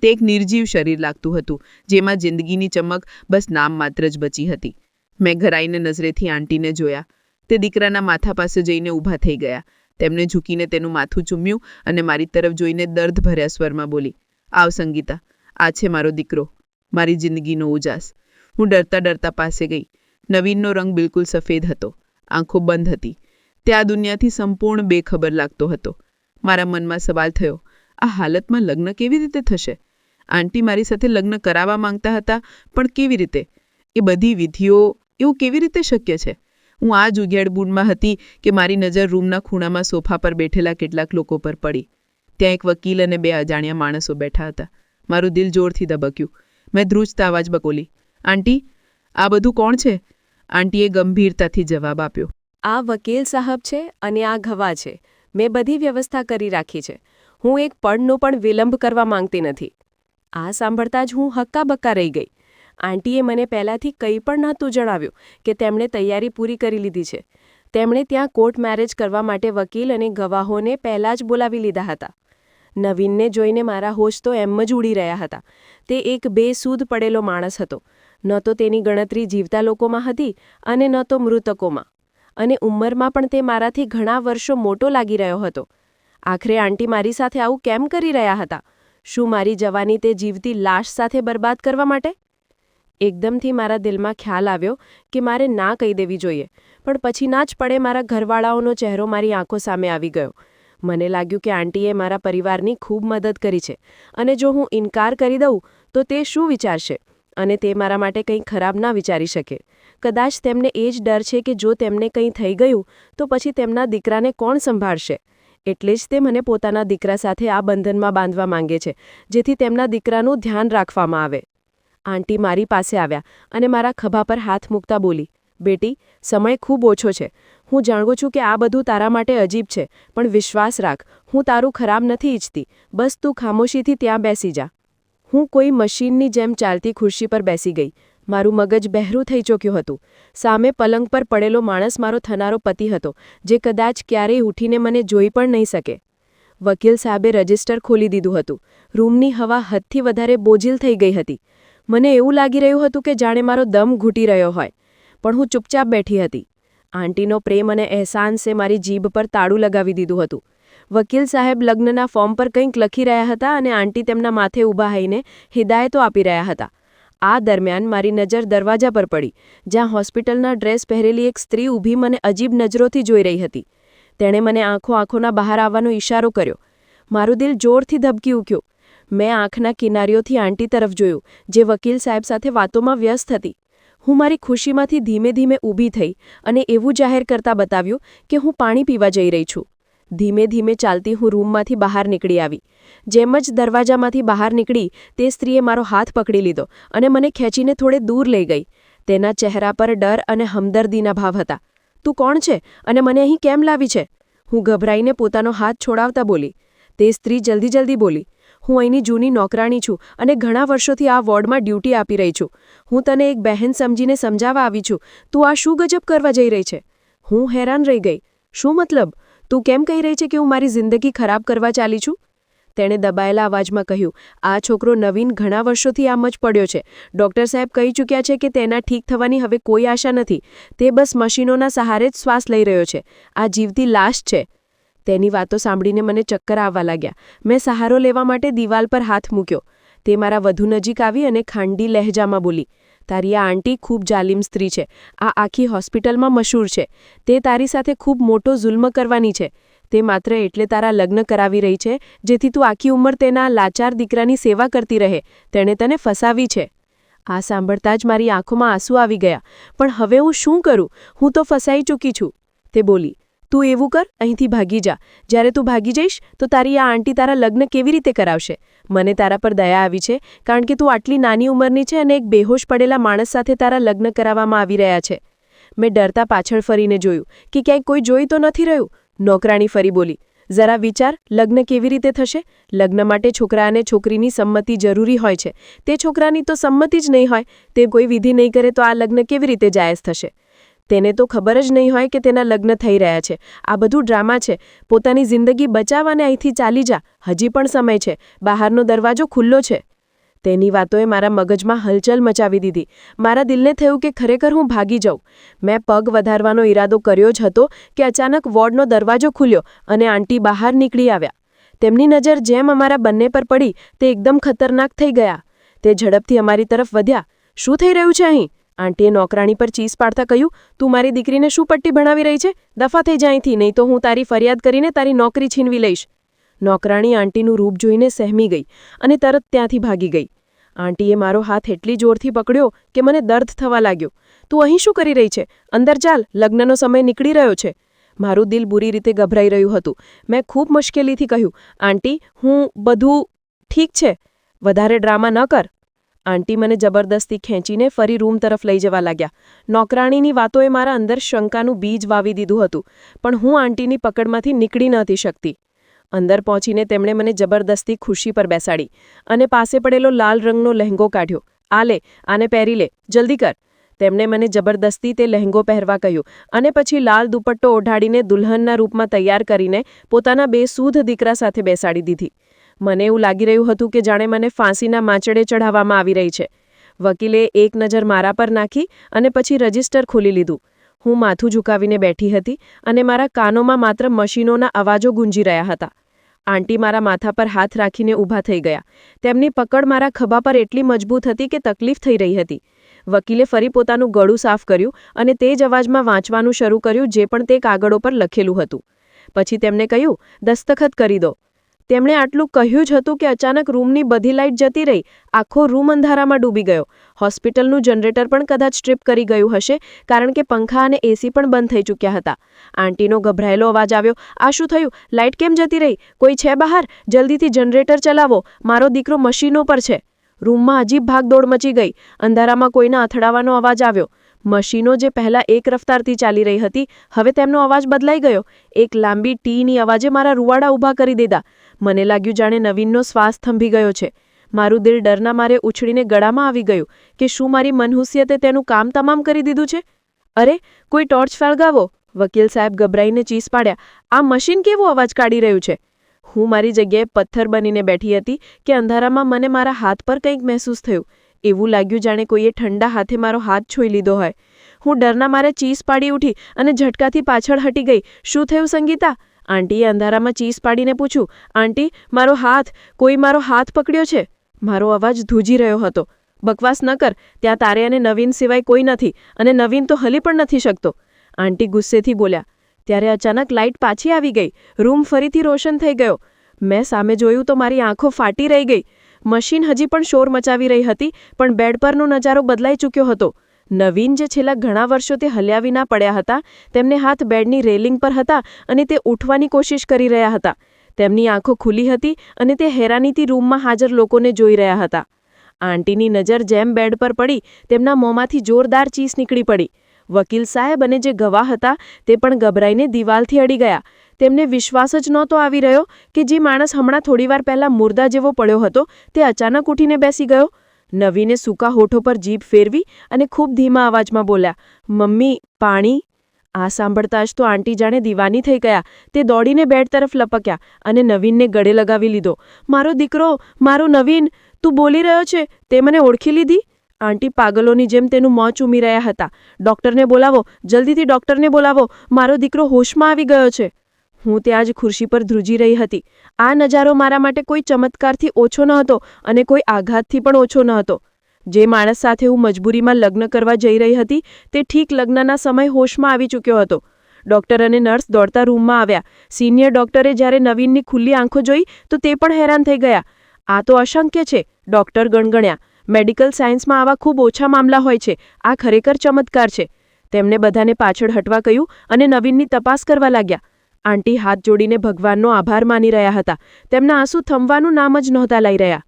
તે એક નિર્જીવ શરીર લાગતું હતું, જેમાં જિંદગીની ચમક બસ નામ માત્ર જ બચી હતી. મેં ઘરાઈને નજરેથી આંટીને જોયા. તે દીકરાના માથા પાસે જઈને ઊભા થઈ ગયા. તેમણે ઝૂકીને તેનું માથું ચૂમ્યું અને મારી તરફ જોઈને દર્દભર્યા સ્વરમાં બોલી, આવ સંગીતા, આ છે મારો દીકરો, મારી જિંદગીનો ઉજાસ. હું ડરતા ડરતા પાસે ગઈ. નવીનનો રંગ બિલકુલ સફેદ હતો, આંખો બંધ હતી. તે આ દુનિયાથી સંપૂર્ણ બેખબર લાગતો હતો. મારા મનમાં સવાલ થયો, આ હાલતમાં લગ્ન કેવી રીતે થશે? આંટી મારી સાથે લગ્ન કરાવવા માંગતા હતા, પણ કેવી રીતે? એ બધી વિધિઓ, એવું કેવી રીતે શક્ય છે? હું આ જ ઉઘેડ બૂનમાં હતી કે મારી નજર રૂમના ખૂણામાં સોફા પર બેઠેલા કેટલાક લોકો પર પડી. ત્યાં એક વકીલ અને બે અજાણ્યા માણસો બેઠા હતા. મારું દિલ જોરથી ધબક્યું. મેં ધ્રુજતા અવાજ બકોલી. આંટી, આ બધું કોણ છે? આંટીએ ગંભીરતાથી જવાબ આપ્યો. આ વકીલ સાહેબ છે અને આ ગવાહ છે. મેં બધી વ્યવસ્થા કરી રાખી છે. હું એક પળનો પણ વિલંબ કરવા માંગતી નથી. આ સાંભળતા જ હું હક્કાબક્કા રહી ગઈ. આંટીએ મને પહેલાંથી કંઈ પણ નહોતું જણાવ્યું કે તેમણે તૈયારી પૂરી કરી લીધી છે. તેમણે ત્યાં કોર્ટ મેરેજ કરવા માટે વકીલ અને ગવાહોને પહેલાં જ બોલાવી લીધા હતા. નવીનને જોઈને મારા હોશ તો એમ જ ઉડી રહ્યા હતા. તે એક બેસૂદ પડેલો માણસ હતો. ન તો તેની ગણતરી જીવતા લોકોમાં હતી અને ન તો મૃતકોમાં. અને ઉંમરમાં પણ તે મારાથી ઘણા વર્ષો મોટો લાગી રહ્યો હતો. આખરે આંટી મારી સાથે આવું કેમ કરી રહ્યા હતા? શું મારી જવાની તે જીવતી લાશ સાથે બરબાદ કરવા માટે? એકદમથી મારા દિલમાં ખ્યાલ આવ્યો કે મારે ના કહી દેવી જોઈએ, પણ પછીના જ પડે મારા ઘરવાળાઓનો ચહેરો મારી આંખો સામે આવી ગયો. મને લાગ્યું કે આંટીએ મારા પરિવારની ખૂબ મદદ કરી છે અને જો હું ઇનકાર કરી દઉં તો તે શું વિચારશે અને તે મારા માટે કંઈ ખરાબ ના વિચારી શકે. કદાચ તેમને એ જ ડર છે કે જો તેમને કંઈ થઈ ગયું તો પછી તેમના દીકરાને કોણ સંભાળશે. એટલે જ તે મને પોતાના દીકરા સાથે આ બંધનમાં બાંધવા માંગે છે, જેથી તેમના દીકરાનું ધ્યાન રાખવામાં આવે. આંટી મારી પાસે આવ્યા અને મારા ખભા પર હાથ મૂકતા બોલી, બેટી, સમય ખૂબ ઓછો છે. હું જાણું છું કે આ બધું તારા માટે અજીબ છે, પણ વિશ્વાસ રાખ, હું તારું ખરાબ નથી ઈચ્છતી. બસ તું ખામોશીથી ત્યાં બેસી જા. હું કોઈ મશીનની જેમ ચાલતી ખુરશી પર બેસી ગઈ. મારું મગજ બહેરું થઈ ચોક્યું હતું. સામે પલંગ પર પડેલો માણસ મારો થનારો પતિ હતો, જે કદાચ ક્યારેય ઉઠીને મને જોઈ પણ નહીં શકે. વકીલ સાહેબે રજિસ્ટર ખોલી દીધું હતું. રૂમની હવા હદથી વધારે બોજિલ થઈ ગઈ હતી. મને એવું લાગી રહ્યું હતું કે જાણે મારો દમ ઘૂંટી રહ્યો હોય, પણ હું ચૂપચાપ બેઠી હતી. આંટીનો પ્રેમ અને અહેસાનસે મારી જીભ પર તાળું લગાવી દીધું હતું. વકીલ સાહેબ લગ્નના ફોર્મ પર કંઈક લખી રહ્યા હતા અને આંટી તેમના માથે ઊભા રહીને હિદાયતો આપી રહ્યા હતા. આ દરમિયાન મારી નજર દરવાજા પર પડી, જ્યાં હોસ્પિટલના ડ્રેસ પહેરેલી એક સ્ત્રી ઊભી મને અજીબ નજરોથી જોઈ રહી હતી. તેણે મને આંખોના બહાર આવવાનો ઇશારો કર્યો. મારું દિલ જોરથી ધબકી ઉઠ્યું. મેં આંખના કિનારીઓથી આંટી તરફ જોયું, જે વકીલ સાહેબ સાથે વાતોમાં વ્યસ્ત હતી. હું મારી ખુશીમાંથી ધીમે ધીમે ઊભી થઈ અને એવું જાહેર કરતા બતાવ્યું કે હું પાણી પીવા જઈ રહી છું. ધીમે ધીમે ચાલતી હું રૂમમાંથી બહાર નીકળી આવી. જેમ જ દરવાજામાંથી બહાર નીકળી, તે સ્ત્રીએ મારો હાથ પકડી લીધો અને મને ખેંચીને થોડે દૂર લઈ ગઈ. તેના ચહેરા પર ડર અને હમદર્દીના ભાવ હતા. તું કોણ છે અને મને અહીં કેમ લાવી છે? હું ગભરાઈને પોતાનો હાથ છોડાવતા બોલી. તે સ્ત્રી જલ્દી બોલી, હું અહીંની જૂની નોકરાણી છું અને ઘણા વર્ષોથી આ વોર્ડમાં ડ્યુટી આપી રહી છું. હું તને એક બહેન સમજીને સમજાવવા આવી છું. તું આ શું ગજબ કરવા જઈ રહી છે? હું હેરાન રહી ગઈ. શું મતલબ? તું કેમ કહી રહી છે કે હું મારી જિંદગી ખરાબ કરવા ચાલી છું? તેણે દબાયેલા અવાજમાં કહ્યું, આ છોકરો નવીન ઘણા વર્ષોથી આમ જ પડ્યો છે. ડૉક્ટર સાહેબ કહી ચૂક્યા છે કે તેના ઠીક થવાની હવે કોઈ આશા નથી. તે બસ મશીનોના સહારે જ શ્વાસ લઈ રહ્યો છે. આ જીવતી લાશ છે. તેની વાતો સાંભળીને મને ચક્કર આવવા લાગ્યા. મેં સહારો લેવા માટે દિવાલ પર હાથ મૂક્યો. તે મારા વધુ નજીક આવી અને ખાંડી લહેજામાં બોલી, તારી આ આંટી ખૂબ જાલિમ સ્ત્રી છે. આ આખી હોસ્પિટલમાં મશહૂર છે. તે તારી સાથે ખૂબ મોટો જુલ્મ કરવાની છે. તે માત્ર એટલે તારા લગ્ન કરાવી રહી છે, જેથી તું આખી ઉંમર તેના લાચાર દીકરાની સેવા કરતી રહે. તેણે તને ફસાવી છે. આ સાંભળતા જ મારી આંખોમાં આંસુ આવી ગયા. પણ હવે હું શું કરું? હું તો ફસાઈ ચૂકી છું. તે બોલી, તું એવું કર, અહીંથી ભાગી જા. જ્યારે તું ભાગી જઈશ તો તારી આ આંટી તારા લગ્ન કેવી રીતે કરાવશે? મને તારા પર દયા આવી છે, કારણ કે તું આટલી નાની ઉંમરની છે અને એક બેહોશ પડેલા માણસ સાથે તારા લગ્ન કરાવવામાં આવી રહ્યા છે. મેં ડરતા પાછળ ફરીને જોયું કે ક્યાંય કોઈ જોઈ તો નથી રહ્યું. નોકરાણી ફરી બોલી, જરા વિચાર, લગ્ન કેવી રીતે થશે? લગ્ન માટે છોકરા અને છોકરીની સંમતિ જરૂરી હોય છે. તે છોકરાની તો સંમતિ જ નહીં હોય. તે કોઈ વિધિ નહીં કરે તો આ લગ્ન કેવી રીતે જાયઝ થશે? તેને તો ખબર જ નહીં હોય કે તેના લગ્ન થઈ રહ્યા છે. આ બધું ડ્રામા છે. પોતાની જિંદગી બચાવ અને અહીંથી ચાલી જા. હજી પણ સમય છે. બહારનો દરવાજો ખુલ્લો છે. તેની વાતોએ મારા મગજમાં હલચલ મચાવી દીધી. મારા દિલને થયું કે ખરેખર હું ભાગી જાઉં. મેં પગ વધારવાનો ઈરાદો કર્યો જ હતો કે અચાનક વોર્ડનો દરવાજો ખુલ્યો અને આંટી બહાર નીકળી આવ્યા. તેમની નજર જેમ અમારા બંને પર પડી તે એકદમ ખતરનાક થઈ ગયા. તે ઝડપથી અમારી તરફ વધ્યા. શું થઈ રહ્યું છે અહીં? આંટીએ નોકરાણી પર ચીસ પાડતા કહ્યું, તું મારી દીકરીને શું પટ્ટી ભણાવી રહી છે? દફા થઈ જા અહીંથી, નહીં તો હું તારી ફરિયાદ કરીને તારી નોકરી છીનવી લઈશ. નોકરાણી આંટીનું રૂપ જોઈને સહેમી ગઈ અને તરત ત્યાંથી ભાગી ગઈ. આંટીએ મારો હાથ એટલી જોરથી પકડ્યો કે મને દર્દ થવા લાગ્યો. તું અહીં શું કરી રહી છે? અંદર ચાલ, લગ્નનો સમય નીકળી રહ્યો છે. મારું દિલ બુરી રીતે ગભરાઈ રહ્યું હતું. મેં ખૂબ મુશ્કેલીથી કહ્યું, આંટી, હું બધું ઠીક છે. વધારે ડ્રામા ન કર. આંટી મને જબરદસ્તી ખેંચીને ફરી રૂમ તરફ લઈ જવા લાગ્યા. નોકરાણીની વાતોએ મારા અંદર શંકાનું બીજ વાવી દીધું હતું, પણ હું આંટીની પકડમાંથી નીકળી નહોતી શકતી. અંદર પહોંચીને તેમણે મને જબરદસ્તી ખુરશી પર બેસાડી અને પાસે પડેલો લાલ રંગનો લહેંગો કાઢ્યો. "આ લે, આને પહેરી લે, જલ્દી કર." તેમણે મને જબરદસ્તી તે લહેંગો પહેરવા કહ્યું અને પછી લાલ દુપટ્ટો ઓઢાડીને દુલ્હનના રૂપમાં તૈયાર કરીને પોતાના બે સૂધ દીકરા સાથે બેસાડી દીધી. મને એવું લાગી રહ્યું હતું કે જાણે મને ફાંસીના માંચડે ચઢાવવામાં આવી રહી છે. વકીલે એક નજર મારા પર નાખી અને પછી રજિસ્ટર ખોલી લીધું. હું માથું ઝુકાવીને બેઠી હતી અને મારા કાનોમાં માત્ર મશીનોના અવાજો ગુંજી રહ્યા હતા. આંટી મારા માથા પર હાથ રાખીને ઊભા થઈ ગયા. તેમની પકડ મારા ખભા પર એટલી મજબૂત હતી કે તકલીફ થઈ રહી હતી. વકીલે ફરી પોતાનું ગળું સાફ કર્યું અને તે જ અવાજમાં વાંચવાનું શરૂ કર્યું જે પણ તે કાગળો પર લખેલું હતું. પછી તેમણે કહ્યું, "દસ્તખત કરી દો." તેમણે આટલું કહ્યું જ હતું કે અચાનક રૂમની બધી લાઇટ જતી રહી. આખો રૂમ અંધારામાં ડૂબી ગયો. હોસ્પિટલનું જનરેટર પણ કદાચ ટ્રીપ કરી ગયું હશે, કારણ કે પંખા અને એસી પણ બંધ થઈ ચૂક્યા હતા. આંટીનો ગભરાયેલો અવાજ આવ્યો, "આ શું થયું? લાઇટ કેમ જતી રહી? કોઈ છે બહાર? જલ્દીથી જનરેટર ચલાવો, મારો દીકરો મશીનો પર છે." રૂમમાં અજીબ ભાગદોડ મચી ગઈ. અંધારામાં કોઈના અથડાવાનો અવાજ આવ્યો. મશીનો જે પહેલાં એક રફતારથી ચાલી રહી હતી, હવે તેમનો અવાજ બદલાઈ ગયો. એક લાંબી ટીની અવાજે મારા રૂવાડા ઊભા કરી દીધા. મને લાગ્યું જાણે નવીનનો શ્વાસ થંભી ગયો છે. મારું દિલ ડરના મારે ઉછળીને ગળામાં આવી ગયું કે શું મારી મનહુસિયતે તેનું કામ તમામ કરી દીધું છે? "અરે, કોઈ ટોર્ચ ફળગાવો." વકીલ સાહેબ ગભરાઈને ચીસ પાડ્યા. "આ મશીન કેવો અવાજ કાઢી રહ્યું છે?" હું મારી જગ્યાએ પથ્થર બનીને બેઠી હતી કે અંધારામાં મને મારા હાથ પર કંઈક મહેસૂસ થયું. એવું લાગ્યું જાણે કોઈએ ઠંડા હાથે મારો હાથ છોઈ લીધો હોય. હું ડરના મારે ચીસ પાડી ઉઠી અને ઝટકાથી પાછળ હટી ગઈ. "શું થયું સંગીતા?" આંટીએ અંધારામાં ચીસ પાડીને પૂછ્યું. "આંટી, મારો હાથ, કોઈ મારો હાથ પકડ્યો છે." મારો અવાજ ધ્રુજી રહ્યો હતો. "બકવાસ ન કર, ત્યાં તારે અને નવીન સિવાય કોઈ નથી અને નવીન તો હલી પણ નથી શકતો." આંટી ગુસ્સેથી બોલ્યા. ત્યારે અચાનક લાઇટ પાછી આવી ગઈ. રૂમ ફરીથી રોશન થઈ ગયો. મેં સામે જોયું તો મારી આંખો ફાટી રહી ગઈ. મશીન હજી પણ શોર મચાવી રહી હતી, પણ બેડ પરનો નજારો બદલાઈ ચૂક્યો હતો. નવીન, જે છેલ્લા ઘણા વર્ષોથી હલ્યા વિના પડ્યા હતા, તેમને હાથ બેડની રેલિંગ પર હતા અને તે ઉઠવાની કોશિશ કરી રહ્યા હતા. તેમની આંખો ખુલ્લી હતી અને તે હેરાનીથી રૂમમાં હાજર લોકોને જોઈ રહ્યા હતા. આંટીની નજર જેમ બેડ પર પડી, તેમના મોંમાંથી જોરદાર ચીસ નીકળી પડી. વકીલ સાહેબ અને જે ગવાહ હતા તે પણ ગભરાઈને દિવાલથી અડી ગયા. તેમને વિશ્વાસ જ નહોતો આવી રહ્યો કે જે માણસ હમણાં થોડીવાર પહેલાં મુર્દા જેવો પડ્યો હતો તે અચાનક ઉઠીને બેસી ગયો. નવીને સૂકા હોઠો પર જીભ ફેરવી અને ખૂબ ધીમા અવાજમાં બોલ્યા, "મમ્મી, પાણી." આ સાંભળતા જ તો આંટી જાણે દીવાની થઈ ગયા. તે દોડીને બેડ તરફ લપક્યા અને નવીનને ગળે લગાવી લીધો. "મારો દીકરો, મારો નવીન, તું બોલી રહ્યો છે? તે મને ઓળખી લીધી?" આંટી પાગલોની જેમ તેનું મોં ચૂમી રહ્યા હતા. "ડૉક્ટરને બોલાવો, જલ્દીથી ડૉક્ટરને બોલાવો, મારો દીકરો હોશમાં આવી ગયો છે." હું ત્યાં જ ખુરશી પર ધ્રુજી રહી હતી. આ નજારો મારા માટે કોઈ ચમત્કારથી ઓછો ન હતો અને કોઈ આઘાતથી પણ ઓછો ન હતો. જે માણસ સાથે હું મજબૂરીમાં લગ્ન કરવા જઈ રહી હતી તે ઠીક લગ્નના સમય હોશમાં આવી ચૂક્યો હતો. ડૉક્ટર અને નર્સ દોડતા રૂમમાં આવ્યા. સિનિયર ડૉક્ટરે જ્યારે નવીનની ખુલ્લી આંખો જોઈ તો તે પણ હેરાન થઈ ગયા. "આ તો અશક્ય છે," ડૉક્ટર ગણગણ્યા. "મેડિકલ સાયન્સમાં આવા ખૂબ ઓછા મામલા હોય છે. આ ખરેખર ચમત્કાર છે." તેમણે બધાને પાછળ હટવા કહ્યું અને નવીનની તપાસ કરવા લાગ્યા. આંટી હાથ જોડીને ભગવાનનો આભાર માની રહ્યા હતા. તેમના આંસુ થમવાનું નામ જ નહોતા લઈ રહ્યા.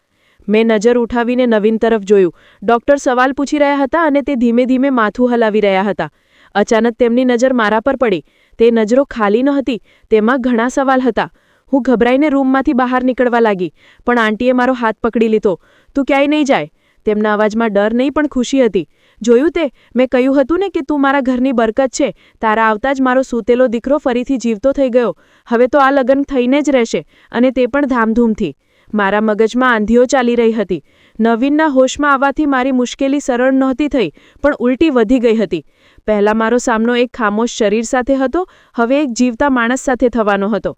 મેં નજર ઉઠાવીને નવીન તરફ જોયું. ડૉક્ટર સવાલ પૂછી રહ્યા હતા અને તે ધીમે ધીમે માથું હલાવી રહ્યા હતા. અચાનક તેમની નજર મારા પર પડી. તે નજરો ખાલી નહોતી, તેમાં ઘણા સવાલ હતા. હું ગભરાઈને રૂમમાંથી બહાર નીકળવા લાગી, પણ આંટીએ મારો હાથ પકડી લીધો. "તું ક્યાંય નહીં જાય." તેમના અવાજમાં ડર નહીં પણ ખુશી હતી. "જોયું તે? મેં કહ્યું હતું ને કે તું મારા ઘરની બરકત છે. તારા આવતા જ મારો સૂતેલો દીકરો ફરીથી જીવતો થઈ ગયો. હવે તો આ લગ્ન થઈને જ રહેશે, અને તે પણ ધામધૂમથી." મારા મગજમાં આંધીઓ ચાલી રહી હતી. નવીનના હોશમાં આવવાથી મારી મુશ્કેલી સરળ નહોતી થઈ, પણ ઉલટી વધી ગઈ હતી. પહેલાં મારો સામનો એક ખામોશ શરીર સાથે હતો, હવે એક જીવતા માણસ સાથે થવાનો હતો.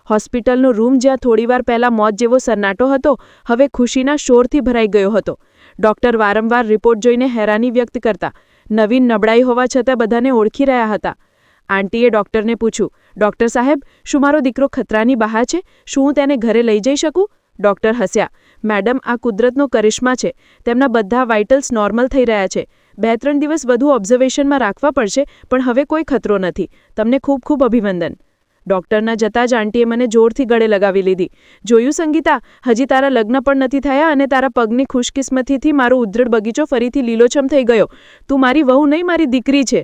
હોસ્પિટલનો રૂમ જ્યાં થોડીવાર પહેલાં મોત જેવો સન્નાટો હતો, હવે ખુશીના શોરથી ભરાઈ ગયો હતો. ડૉક્ટર વારંવાર રિપોર્ટ જોઈને હેરાની વ્યક્ત કરતા. નવીન નબળાઈ હોવા છતાં બધાને ઓળખી રહ્યા હતા. આંટીએ ડૉક્ટરને પૂછ્યું, "ડૉક્ટર સાહેબ, શું મારો દીકરો ખતરાની બહાર છે? શું હું તેને ઘરે લઈ જઈ શકું?" ડૉક્ટર હસ્યા. "મેડમ, આ કુદરતનો કરિશ્મા છે. તેમના બધા વાઇટલ્સ નોર્મલ થઈ રહ્યા છે. 2-3 દિવસ વધુ ઓબ્ઝર્વેશનમાં રાખવા પડશે, પણ હવે કોઈ ખતરો નથી. તમને ખૂબ ખૂબ અભિનંદન." ડૉક્ટરના જતાં જ આંટીએ મને જોરથી ગળે લગાવી લીધી. જોયું સંગીતા, હજી તારા લગ્ન પણ નથી થયા અને તારા પગની ખુશકિસ્મતીથી મારો ઉદ્ધડ બગીચો ફરીથી લીલોછમ થઈ ગયો. તું મારી વહુ નહીં, મારી દીકરી છે.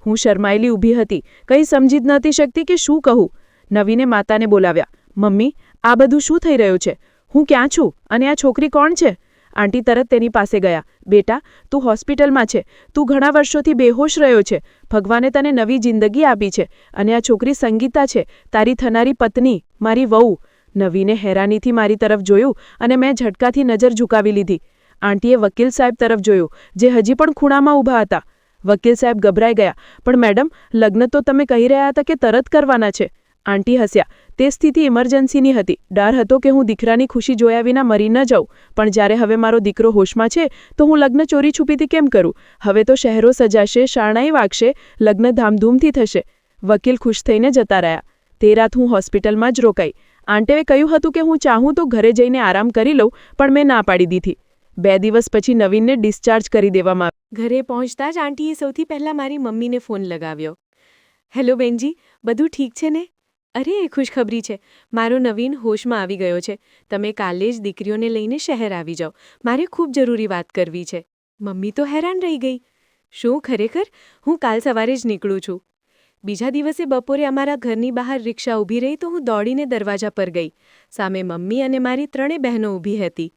હું શરમાયેલી ઊભી હતી, કંઈ સમજી જ નહોતી શકતી કે શું કહું. નવીને માતાને બોલાવ્યા. મમ્મી, આ બધું શું થઈ રહ્યું છે? હું ક્યાં છું અને આ છોકરી કોણ છે? આંટી તરત તેની પાસે ગયા. બેટા, તું હોસ્પિટલમાં છે. તું ઘણા વર્ષોથી બેહોશ રહ્યો છે. ભગવાને તને નવી જિંદગી આપી છે અને આ છોકરી સંગીતા છે, તારી થનારી પત્ની, મારી વહુ. નવીને હેરાનીથી મારી તરફ જોયું અને મેં ઝટકાથી નજર ઝુકાવી લીધી. આંટીએ વકીલ સાહેબ તરફ જોયું, જે હજી પણ ખૂણામાં ઊભા હતા. વકીલ સાહેબ ગભરાઈ ગયા. પણ મેડમ, લગ્ન તો તમે કહી રહ્યા હતા કે તરત કરવાના છે. આંટી હસ્યા. તે સ્થિતિ ઇમરજન્સીની હતી. ડર હતો કે હું દીકરાની ખુશી જોયા વિના મરી ન જાઉં. પણ જ્યારે હવે મારો દીકરો હોશમાં છે તો હું લગ્ન ચોરી છુપીથી કેમ કરું? હવે તો શહેરો સજાશે, શારણાઈ વાગશે, લગ્ન ધામધૂમથી થશે. વકીલ ખુશ થઈને જતા રહ્યા. તે રાત હું હોસ્પિટલમાં જ રોકાઈ. આંટીએ કહ્યું હતું કે હું ચાહું તો ઘરે જઈને આરામ કરી લઉં, પણ મેં ના પાડી દીધી. 2 દિવસ પછી નવીનને ડિસ્ચાર્જ કરી દેવામાં આવ્યો. ઘરે પહોંચતા જ આંટીએ સૌથી પહેલાં મારી મમ્મીને ફોન લગાવ્યો. હેલો બેનજી, બધું ઠીક છે ને? અરે, ખુશખબરી છે. મારો નવીન હોશમાં આવી ગયો છે. તમે કાલે જ દીકરીઓને લઈને શહેર આવી જાઓ. મારે ખૂબ જરૂરી વાત કરવી છે. મમ્મી તો હેરાન રહી ગઈ. શું ખરેખર? હું કાલ સવારે જ નીકળું છું. બીજા દિવસે બપોરે અમારા ઘરની બહાર રિક્ષા ઊભી રહી તો હું દોડીને દરવાજા પર ગઈ. સામે મમ્મી અને મારી 3 બહેનો ઊભી હતી.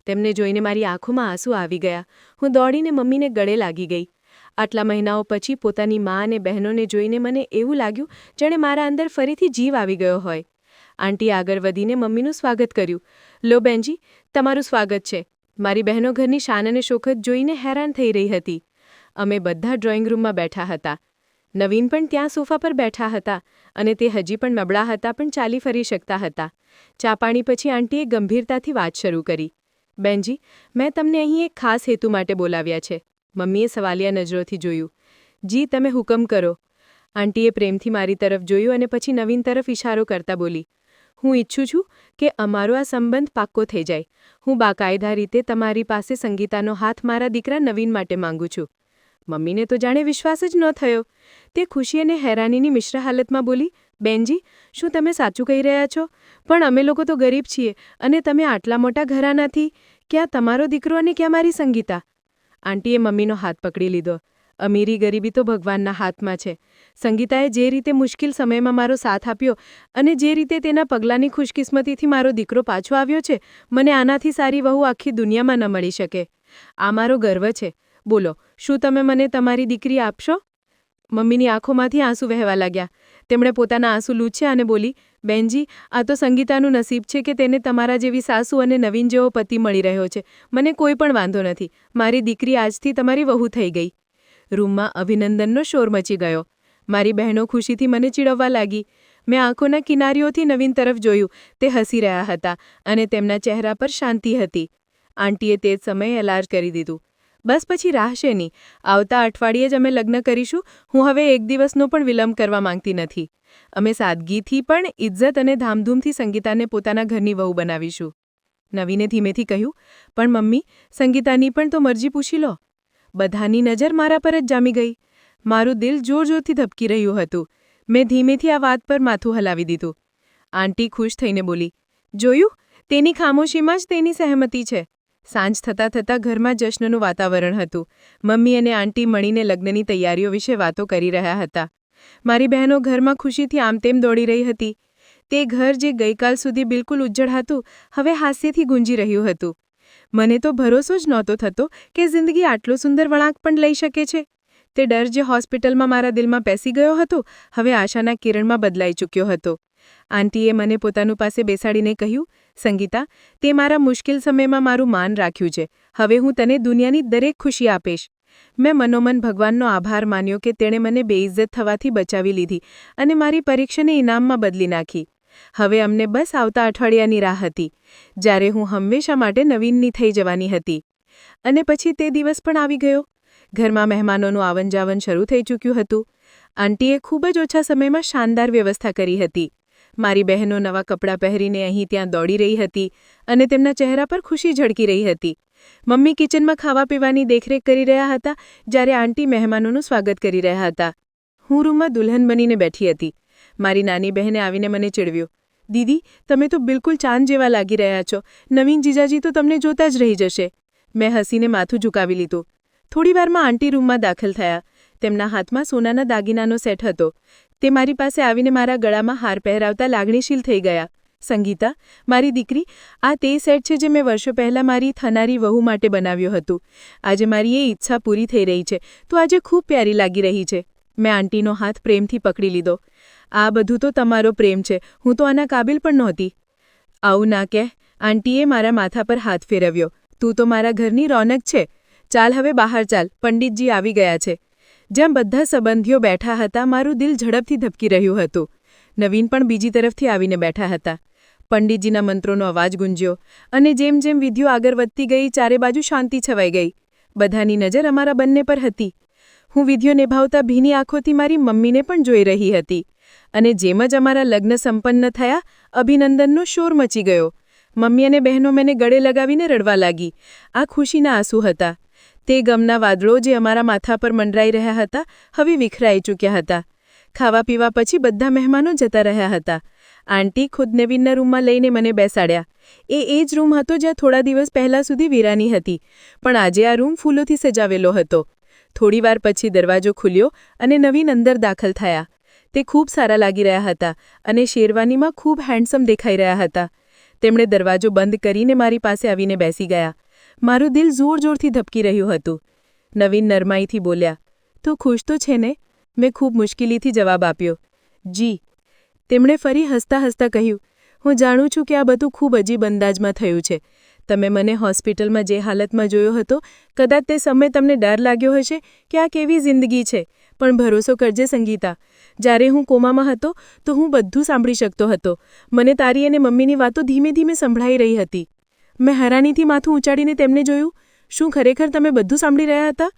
તેમને જોઈને મારી આંખોમાં આંસુ આવી ગયા. હું દોડીને મમ્મીને ગળે લાગી ગઈ. આટલા મહિનાઓ પછી પોતાની મા અને બહેનોને જોઈને મને એવું લાગ્યું જાણે મારા અંદર ફરીથી જીવ આવી ગયો હોય. આંટીએ આગળ વધીને મમ્મીનું સ્વાગત કર્યું. લો બેનજી, તમારું સ્વાગત છે. મારી બહેનો ઘરની શાન અને શોકત જોઈને હેરાન થઈ રહી હતી. અમે બધા ડ્રોઈંગ રૂમમાં બેઠા હતા. નવીન પણ ત્યાં સોફા પર બેઠા હતા અને તે હજી પણ નબળા હતા, પણ ચાલી ફરી શકતા હતા. ચા પાણી પછી આંટીએ ગંભીરતાથી વાત શરૂ કરી. બેનજી, મેં તમને અહીં એક ખાસ હેતુ માટે બોલાવ્યા છે. મમ્મીએ સવાલિયા નજરોથી જોયું. જી, તમે હુકમ કરો. આંટીએ પ્રેમથી મારી તરફ જોયું અને પછી નવીન તરફ ઇશારો કરતા બોલી. હું ઈચ્છું છું કે અમારો આ સંબંધ પાક્કો થઈ જાય. હું બાકાયદા રીતે તમારી પાસે સંગીતાનો હાથ મારા દીકરા નવીન માટે માંગુ છું. મમ્મીને તો જાણે વિશ્વાસ જ ન થયો. તે ખુશી અને હેરાનીની મિશ્ર હાલતમાં બોલી. બેનજી, શું તમે સાચું કહી રહ્યા છો? પણ અમે લોકો તો ગરીબ છીએ અને તમે આટલા મોટા ઘરાનાથી. ક્યાં તમારો દીકરો અને ક્યાં મારી સંગીતા? આંટીએ મમ્મીનો હાથ પકડી લીધો. અમીરી ગરીબી તો ભગવાનના હાથમાં છે. સંગીતાએ જે રીતે મુશ્કેલ સમયમાં મારો સાથ આપ્યો અને જે રીતે તેના પગલાંની ખુશકિસ્મતીથી મારો દીકરો પાછો આવ્યો છે, મને આનાથી સારી વહુ આખી દુનિયામાં ન મળી શકે. આ મારો ગર્વ છે. બોલો, શું તમે મને તમારી દીકરી આપશો? મમ્મીની આંખોમાંથી આંસુ વહેવા લાગ્યા. તેમણે પોતાના આંસુ લૂછ્યા અને બોલી. બેનજી, આ તો સંગીતાનું નસીબ છે કે તેને તમારા જેવી સાસુ અને નવીન જેવો પતિ મળી રહ્યો છે. મને કોઈ પણ વાંધો નથી. મારી દીકરી આજથી તમારી વહુ થઈ ગઈ. રૂમમાં અભિનંદનનો શોર મચી ગયો. મારી બહેનો ખુશીથી મને ચીડવવા લાગી. મેં આંખોના કિનારીઓથી નવીન તરફ જોયું. તે હસી રહ્યા હતા અને તેમના ચહેરા પર શાંતિ હતી. આંટીએ તે જ સમયે એલાર્જ કરી દીધું. બસ પછી રાહ શેની? આવતા અઠવાડિયે જ અમે લગ્ન કરીશું. હું હવે એક દિવસનો પણ વિલંબ કરવા માંગતી નથી. અમે સાદગીથી પણ ઇજ્જત અને ધામધૂમથી સંગીતાને પોતાના ઘરની વહુ બનાવીશું. નવીને ધીમેથી કહ્યું. પણ મમ્મી, સંગીતાની પણ તો મરજી પૂછી લો. બધાની નજર મારા પર જ જામી ગઈ. મારું દિલ જોર જોરથી ધબકી રહ્યું હતું. મેં ધીમેથી આ વાત પર માથું હલાવી દીધું. આંટી ખુશ થઈને બોલી. જોયું, તેની ખામોશીમાં જ તેની સહેમતી છે. સાંજ થતાં થતાં ઘરમાં જશ્નનું વાતાવરણ હતું. મમ્મી અને આંટી મળીને લગ્નની તૈયારીઓ વિશે વાતો કરી રહ્યા હતા. મારી બહેનો ઘરમાં ખુશીથી આમતેમ દોડી રહી હતી. તે ઘર જે ગઈકાલ સુધી બિલકુલ ઉજ્જડ હતું, હવે હાસ્યથી ગુંજી રહ્યું હતું. મને તો ભરોસો જ નહોતો થતો કે જિંદગી આટલો સુંદર વળાંક પણ લઈ શકે છે. તે ડર જે હોસ્પિટલમાં મારા દિલમાં પેસી ગયો હતો, હવે આશાના કિરણમાં બદલાઈ ચૂક્યો હતો. આંટીએ મને પોતાનું પાસે બેસાડીને કહ્યું. સંગીતા, તે મારા મુશ્કેલ સમયમાં મારું માન રાખ્યું છે. હવે હું તને દુનિયાની દરેક ખુશી આપીશ. મેં મનોમન ભગવાનનો આભાર માન્યો કે તેણે મને બેઇજ્જત થવાથી બચાવી લીધી અને મારી પરીક્ષાને ઇનામમાં બદલી નાખી. હવે અમને બસ આવતા અઠવાડિયાની રાહ હતી, જ્યારે હું હંમેશા માટે નવીનની થઈ જવાની હતી. અને પછી તે દિવસ પણ આવી ગયો. ઘરમાં મહેમાનોનું આવન જાવન શરૂ થઈ ચૂક્યું હતું. આંટીએ ખૂબ જ ઓછા સમયમાં શાનદાર વ્યવસ્થા કરી હતી. મારી બહેનો નવા કપડાં પહેરીને અહીં ત્યાં દોડી રહી હતી અને તેમના ચહેરા પર ખુશી ઝળકી રહી હતી. મમ્મી કિચનમાં ખાવા પીવાની દેખરેખ કરી રહ્યા હતા, જ્યારે આંટી મહેમાનોનું સ્વાગત કરી રહ્યા હતા. હું રૂમમાં દુલ્હન બનીને બેઠી હતી. મારી નાની બહેને આવીને મને ચીડવ્યો, દીદી તમે તો બિલકુલ ચાંદ જેવા લાગી રહ્યા છો, નવીન જીજાજી તો તમને જોતા જ રહી જશે. મેં હસીને માથું ઝુકાવી લીધું. થોડીવારમાં આંટી રૂમમાં દાખલ થયા. તેમના હાથમાં સોનાના દાગીનાનો સેટ હતો. તે મારી પાસે આવીને મારા ગળામાં હાર પહેરાવતા લાગણીશીલ થઈ ગયા. સંગીતા, મારી દીકરી, આ તે સેટ છે જે મેં વર્ષો પહેલાં મારી થનારી વહુ માટે બનાવ્યું હતું. આજે મારી એ ઈચ્છા પૂરી થઈ રહી છે, તો આજે ખૂબ પ્યારી લાગી રહી છે. મેં આંટીનો હાથ પ્રેમથી પકડી લીધો. આ બધું તો તમારો પ્રેમ છે, હું તો આના કાબિલ પણ નહોતી. આવું ના કહેહ. આંટીએ મારા માથા પર હાથ ફેરવ્યો. તું તો મારા ઘરની રોનક છે. ચાલ હવે બહાર ચાલ, પંડિતજી આવી ગયા છે. જ્યાં બધા સંબંધીઓ બેઠા હતા, મારું દિલ ઝડપથી ધબકી રહ્યું હતું. નવીન પણ બીજી તરફથી આવીને બેઠા હતા. પંડિતજીના મંત્રોનો અવાજ ગુંજ્યો અને જેમ જેમ વિધિઓ આગળ વધતી ગઈ, ચારે બાજુ શાંતિ છવાઈ ગઈ. બધાની નજર અમારા બંને પર હતી. હું વિધિઓ નિભાવતા ભીની આંખોથી મારી મમ્મીને પણ જોઈ રહી હતી. અને જેમ જ અમારા લગ્ન સંપન્ન થયા, અભિનંદનનો શોર મચી ગયો. મમ્મી અને બહેનો મને ગળે લગાવીને રડવા લાગી. આ ખુશીના આંસુ હતા. તે ગમના વાદળો જે અમારા માથા પર મંડરાઈ રહ્યા હતા, હવે વિખરાઈ ચૂક્યા હતા. ખાવા પીવા પછી બધા મહેમાનો જતા રહ્યા હતા. આંટી ખુદ નવીનના રૂમમાં લઈને મને બેસાડ્યા. એ જ રૂમ હતો જ્યાં થોડા દિવસ પહેલાં સુધી વીરાની હતી, પણ આજે આ રૂમ ફૂલોથી સજાવેલો હતો. થોડીવાર પછી દરવાજો ખુલ્યો અને નવીન અંદર દાખલ થયા. તે ખૂબ સારા લાગી રહ્યા હતા અને શેરવાનીમાં ખૂબ હેન્ડસમ દેખાઈ રહ્યા હતા. તેમણે દરવાજો બંધ કરીને મારી પાસે આવીને બેસી ગયા. મારું દિલ જોર જોરથી ધબકી રહ્યું હતું. નવીન નરમાઈથી બોલ્યા, તું ખુશ તો છે ને? મેં ખૂબ મુશ્કેલીથી જવાબ આપ્યો, જી. તેમણે ફરી હસતા હસતા કહ્યું, હું જાણું છું કે આ બધું ખૂબ અજીબ અંદાજમાં થયું છે. તમે મને હોસ્પિટલમાં જે હાલતમાં જોયો હતો, કદાચ તે સમયે તમને ડર લાગ્યો હશે કે આ કેવી જિંદગી છે, પણ ભરોસો કરજે સંગીતા, જ્યારે હું કોમામાં હતો તો હું બધું સાંભળી શકતો હતો. મને તારી અને મમ્મીની વાતો ધીમે ધીમે સંભળાઈ રહી હતી. મેં હેરાનીથી માથું ઊંચાડીને તેમને જોયું. શું ખરેખર તમે બધું સાંભળી રહ્યા હતા?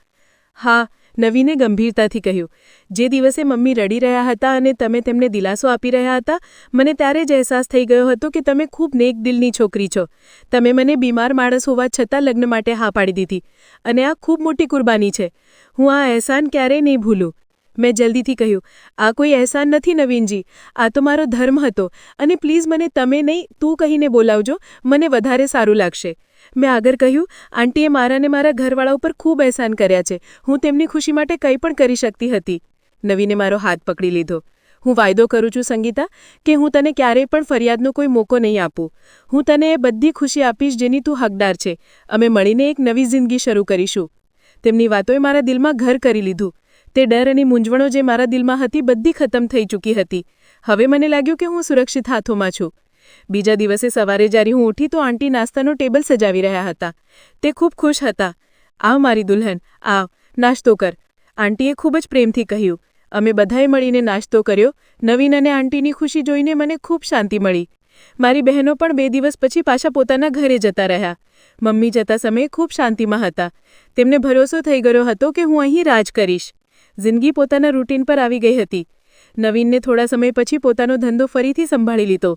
હા, નવીને ગંભીરતાથી કહ્યું. જે દિવસે મમ્મી રડી રહ્યા હતા અને તમે તેમને દિલાસો આપી રહ્યા હતા, મને ત્યારે જ અહેસાસ થઈ ગયો હતો કે તમે ખૂબ નેક દિલની છોકરી છો. તમે મને બીમાર માણસ હોવા છતાં લગ્ન માટે હા પાડી દીધી, અને આ ખૂબ મોટી કુરબાની છે. હું આ અહેસાન ક્યારેય નહીં ભૂલું. મેં જલ્દીથી કહ્યું, આ કોઈ અહેસાન નથી નવીનજી, આ તો મારો ધર્મ હતો, અને પ્લીઝ મને તમે નહીં તું કહીને બોલાવજો, મને વધારે સારું લાગશે. મેં આગળ કહ્યું, આંટીએ મારા અને મારા ઘરવાળા ઉપર ખૂબ અહેસાન કર્યા છે. હું તેમની ખુશી માટે કંઈ પણ કરી શકતી હતી. નવીને મારો હાથ પકડી લીધો. હું વાયદો કરું છું સંગીતા કે હું તને ક્યારેય પણ ફરિયાદનો કોઈ મોકો નહીં આપું. હું તને એ બધી ખુશી આપીશ જેની તું હકદાર છે. અમે મળીને એક નવી જિંદગી શરૂ કરીશું. તેમની વાતોએ મારા દિલમાં ઘર કરી લીધું. તે ડર અને મૂંઝવણો જે મારા દિલમાં હતી, બધી ખતમ થઈ ચૂકી હતી. હવે મને લાગ્યું કે હું સુરક્ષિત હાથોમાં છું. બીજા દિવસે સવારે જ્યારે હું ઉઠી તો આંટી નાસ્તાનો ટેબલ સજાવી રહ્યા હતા. તે ખૂબ ખુશ હતા. આવ મારી દુલ્હન, આવ, નાસ્તો કર. આંટીએ ખૂબ જ પ્રેમથી કહ્યું. અમે બધાએ મળીને નાસ્તો કર્યો. નવીન અને આંટીની ખુશી જોઈને મને ખૂબ શાંતિ મળી. મારી બહેનો પણ 2 દિવસ પછી પાછા પોતાના ઘરે જતા રહ્યા. મમ્મી જતા સમયે ખૂબ શાંતિમાં હતા. તેમને ભરોસો થઈ ગયો હતો કે હું અહીં રાજ કરીશ. જિંદગી પોતાના રૂટીન પર આવી ગઈ હતી. નવીનને થોડા સમય પછી પોતાનો ધંધો ફરીથી સંભાળી લીધો.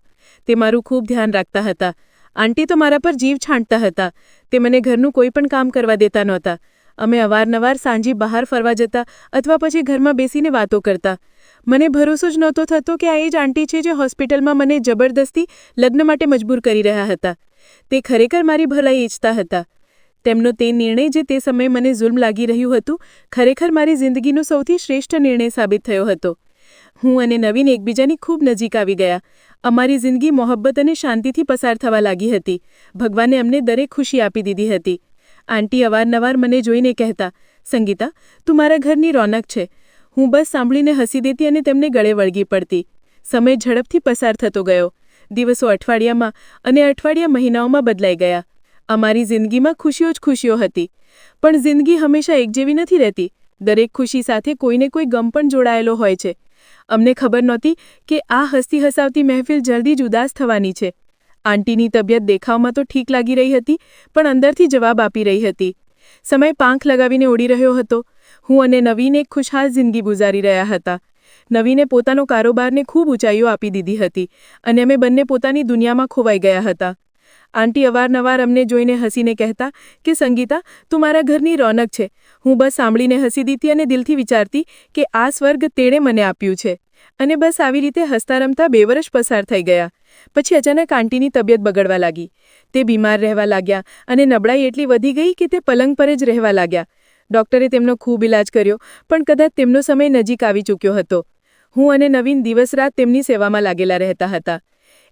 તે મારું ખૂબ ધ્યાન રાખતા હતા. આંટી તો મારા પર જીવ છાંટતા હતા. તે મને ઘરનું કોઈ પણ કામ કરવા દેતા નહોતા. અમે અવારનવાર સાંજે બહાર ફરવા જતા અથવા પછી ઘરમાં બેસીને વાતો કરતા. મને ભરોસો જ નહોતો થતો કે આ એ જ આંટી છે જે હોસ્પિટલમાં મને જબરદસ્તી લગ્ન માટે મજબૂર કરી રહ્યા હતા. તે ખરેખર મારી ભલાઈ ઈચ્છતા હતા. તેમનો તે નિર્ણય જે તે સમયે મને જુલ્મ લાગી રહ્યું હતું, ખરેખર મારી જિંદગીનો સૌથી શ્રેષ્ઠ નિર્ણય સાબિત થયો હતો. હું અને નવીન એકબીજાની ખૂબ નજીક આવી ગયા. અમારી જિંદગી મોહબ્બત અને શાંતિથી પસાર થવા લાગી હતી. ભગવાને અમને દરેક ખુશી આપી દીધી હતી. આંટી અવારનવાર મને જોઈને કહેતા, સંગીતા, તું મારા ઘરની રોનક છે. હું બસ સાંભળીને હસી દેતી અને તેમને ગળે વળગી પડતી. સમય ઝડપથી પસાર થતો ગયો. દિવસો અઠવાડિયામાં અને અઠવાડિયા મહિનાઓમાં બદલાઈ ગયા. અમારી જિંદગીમાં ખુશીઓ જ ખુશીઓ હતી. પણ જિંદગી હંમેશા એક જેવી નથી રહેતી. દરેક ખુશી સાથે કોઈને કોઈ ગમ પણ જોડાયેલો હોય છે. અમને ખબર નહોતી કે આ હસતી હસાવતી મહેફિલ જલ્દી જ ઉદાસ થવાની છે. આંટીની તબિયત દેખાવમાં તો ઠીક લાગી રહી હતી, પણ અંદરથી જવાબ આપી રહી હતી. સમય પાંખ લગાવીને ઉડી રહ્યો હતો. હું અને નવીન એક ખુશહાલ જિંદગી ગુજારી રહ્યા હતા. નવીને પોતાનો કારોબારને ખૂબ ઊંચાઈઓ આપી દીધી હતી અને અમે બંને પોતાની દુનિયામાં ખોવાઈ ગયા હતા. આંટી અવારનવાર અમને જોઈને હસીને કહેતા કે સંગીતા, તું મારા ઘરની રોનક છે. હું બસ સાંભળીને હસી દીધી અને દિલથી વિચારતી કે આ સ્વર્ગ તેણે મને આપ્યું છે. અને બસ આવી રીતે હસતા રમતા 2 વર્ષ પસાર થઈ ગયા. પછી અચાનક આંટીની તબિયત બગડવા લાગી. તે બીમાર રહેવા લાગ્યા અને નબળાઈ એટલી વધી ગઈ કે તે પલંગ પર જ રહેવા લાગ્યા. ડૉક્ટરે તેમનો ખૂબ ઇલાજ કર્યો, પણ કદાચ તેમનો સમય નજીક આવી ચૂક્યો હતો. હું અને નવીન દિવસ રાત તેમની સેવામાં લાગેલા રહેતા હતા.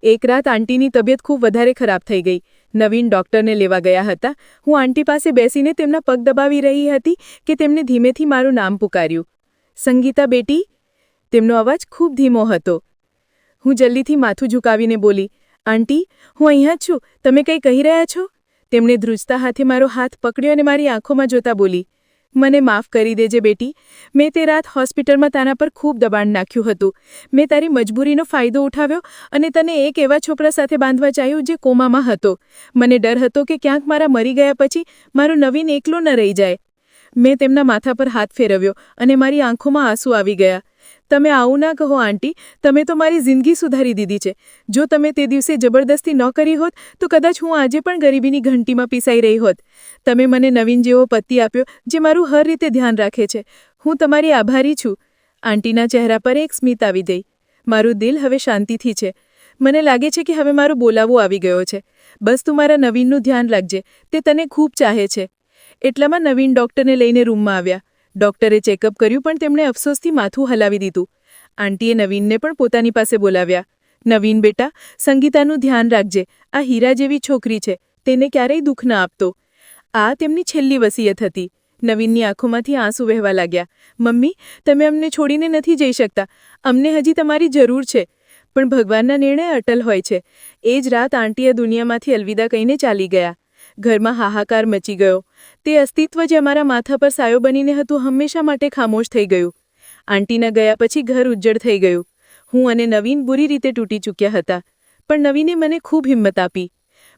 એક રાત આંટીની તબિયત ખૂબ વધારે ખરાબ થઈ ગઈ. નવીન ડૉક્ટરને લેવા ગયા હતા. હું આંટી પાસે બેસીને તેમના પગ દબાવી રહી હતી કે તેમણે ધીમેથી મારું નામ પુકાર્યું. સંગીતા બેટી. તેમનો અવાજ ખૂબ ધીમો હતો. હું જલ્દીથી માથું ઝુકાવીને બોલી, આંટી, હું અહીંયા જ છું. તમે કંઈ કહી રહ્યા છો? તેમણે ધ્રુજતા હાથે મારો હાથ પકડ્યો અને મારી આંખોમાં જોતા બોલી, મને માફ કરી દેજે બેટી. મેં તે રાત હોસ્પિટલમાં તારા પર ખૂબ દબાણ નાખ્યું હતું. મેં તારી મજબૂરીનો ફાયદો ઉઠાવ્યો અને તને એક એવા છોકરા સાથે બાંધવા ચાહ્યું જે કોમામાં હતો. મને ડર હતો કે ક્યાંક મારા મરી ગયા પછી મારો નવીન એકલો ન રહી જાય. મેં તેમના માથા પર હાથ ફેરવ્યો અને મારી આંખોમાં આંસુ આવી ગયા. તમે આવું ના કહો આંટી, તમે તો મારી જિંદગી સુધારી દીધી છે. જો તમે તે દિવસે જબરદસ્તી ન કરી હોત તો કદાચ હું આજે પણ ગરીબીની ઘંટીમાં પીસાઈ રહી હોત. તમે મને નવીન જેવો પતિ આપ્યો જે મારું હર રીતે ધ્યાન રાખે છે. હું તમારી આભારી છું. આંટીના ચહેરા પર એક સ્મિત આવી ગઈ. મારું દિલ હવે શાંતિથી છે. મને લાગે છે કે હવે મારું બોલાવો આવી ગયો છે. બસ તું મારા નવીનનું ધ્યાન રાખજે, તે તને ખૂબ ચાહે છે. એટલામાં નવીન ડૉક્ટરને લઈને રૂમમાં આવ્યા. ડૉક્ટરે ચેકઅપ કર્યું પણ તેમણે અફસોસથી માથું હલાવી દીધું. આંટીએ નવીનને પણ પોતાની પાસે બોલાવ્યા. નવીન બેટા, સંગીતાનું ધ્યાન રાખજે. આ હીરા જેવી છોકરી છે, તેને ક્યારેય દુઃખ ન આપતો. આ તેમની છેલ્લી વસિયત હતી. નવીનની આંખોમાંથી આંસુ વહેવા લાગ્યા. મમ્મી, તમે અમને છોડીને નથી જઈ શકતા. અમને હજી તમારી જરૂર છે. પણ ભગવાનના નિર્ણય અટલ હોય છે. એ જ રાત આંટીએ દુનિયામાંથી અલવિદા કહીને ચાલી ગયા. ઘરમાં હાહાકાર મચી ગયો. તે અસ્તિત્વ જે અમારા માથા પર સાયો બનીને હતું હંમેશા માટે ખામોશ થઈ ગયું. આંટીના ગયા પછી ઘર ઉજ્જડ થઈ ગયું. હું અને નવીન બુરી રીતે તૂટી ચૂક્યા હતા. પણ નવીને મને ખૂબ હિંમત આપી.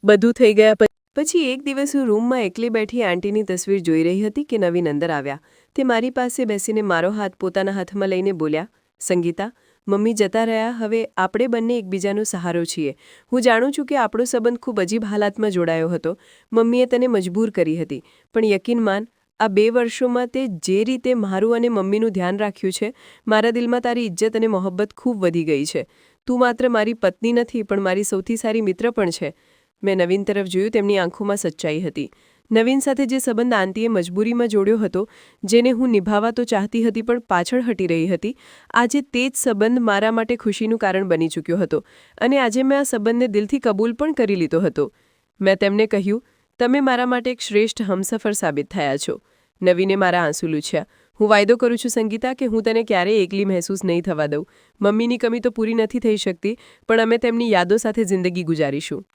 બધું થઈ ગયા પછી એક દિવસ હું રૂમમાં એકલી બેઠી આંટીની તસવીર જોઈ રહી હતી કે નવીન અંદર આવ્યા. તે મારી પાસે બેસીને મારો હાથ પોતાના હાથમાં લઈને બોલ્યા, સંગીતા, મમ્મી જતા રહ્યા, હવે આપણે બંને એકબીજાનો સહારો છીએ. હું જાણું છું કે આપણો સંબંધ ખૂબ અજીબ હાલાતમાં જોડાયો હતો. મમ્મીએ તને મજબૂર કરી હતી, પણ યકીન માન, આ 2 વર્ષોમાં તે જે રીતે મારું અને મમ્મીનું ધ્યાન રાખ્યું છે, મારા દિલમાં તારી ઇજ્જત અને મોહબ્બત ખૂબ વધી ગઈ છે. તું માત્ર મારી પત્ની નથી, પણ મારી સૌથી સારી મિત્ર પણ છે. મેં નવીન તરફ જોયું. તેમની આંખોમાં સચ્ચાઈ હતી. નવીન સાથે જે સંબંધ આંટીએ મજબૂરીમાં જોડ્યો હતો, જેને હું નિભાવવા તો ચાહતી હતી પણ પાછળ હટી રહી હતી, આજે તે જ સંબંધ મારા માટે ખુશીનું કારણ બની ચૂક્યો હતો. અને આજે મેં આ સંબંધને દિલથી કબૂલ પણ કરી લીધો હતો. મેં તેમને કહ્યું, તમે મારા માટે એક શ્રેષ્ઠ હમસફર સાબિત થયા છો. નવીને મારા આંસુ લૂછ્યા. હું વાયદો કરું છું સંગીતા કે હું તને ક્યારેય એકલી મહેસૂસ નહીં થવા દઉં. મમ્મીની કમી તો પૂરી નથી થઈ શકતી, પણ અમે તેમની યાદો સાથે જિંદગી ગુજારીશું.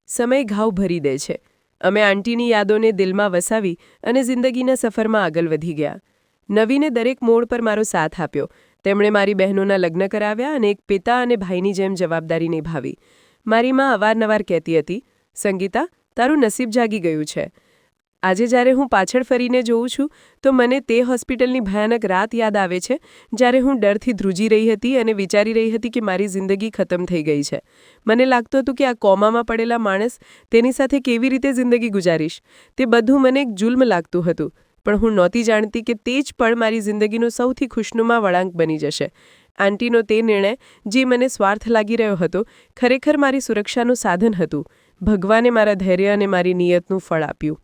સમય ઘાવ ભરી દે છે. અમે આંટીની યાદોને દિલમાં વસાવી અને જિંદગીના સફરમાં આગળ વધી ગયા. નવીને દરેક મોડ પર મારો સાથ આપ્યો. તેમણે મારી બહેનોના લગ્ન કરાવ્યા અને એક પિતા અને ભાઈની જેમ જવાબદારી નિભાવી. મારી માં અવારનવાર કહેતી હતી, સંગીતા, તારું નસીબ જાગી ગયું છે. આજે જ્યારે હું પાછળ ફરીને જોઉં છું તો મને તે હોસ્પિટલની ભયાનક રાત યાદ આવે છે જ્યારે હું ડરથી ધ્રુજી રહી હતી અને વિચારી રહી હતી કે મારી જિંદગી ખતમ થઈ ગઈ છે. મને લાગતું હતું કે આ કોમામાં પડેલા માણસ, તેની સાથે કેવી રીતે જિંદગી ગુજારીશ. તે બધું મને એક જુલ્મ લાગતું હતું, પણ હું નહોતી જાણતી કે તે જ પળ મારી જિંદગીનો સૌથી ખુશનુમા વળાંક બની જશે. આંટીનો તે નિર્ણય, જે મને સ્વાર્થ લાગી રહ્યો હતો, ખરેખર મારી સુરક્ષાનું સાધન હતું. ભગવાને મારા ધૈર્ય અને મારી નિયતનું ફળ આપ્યું.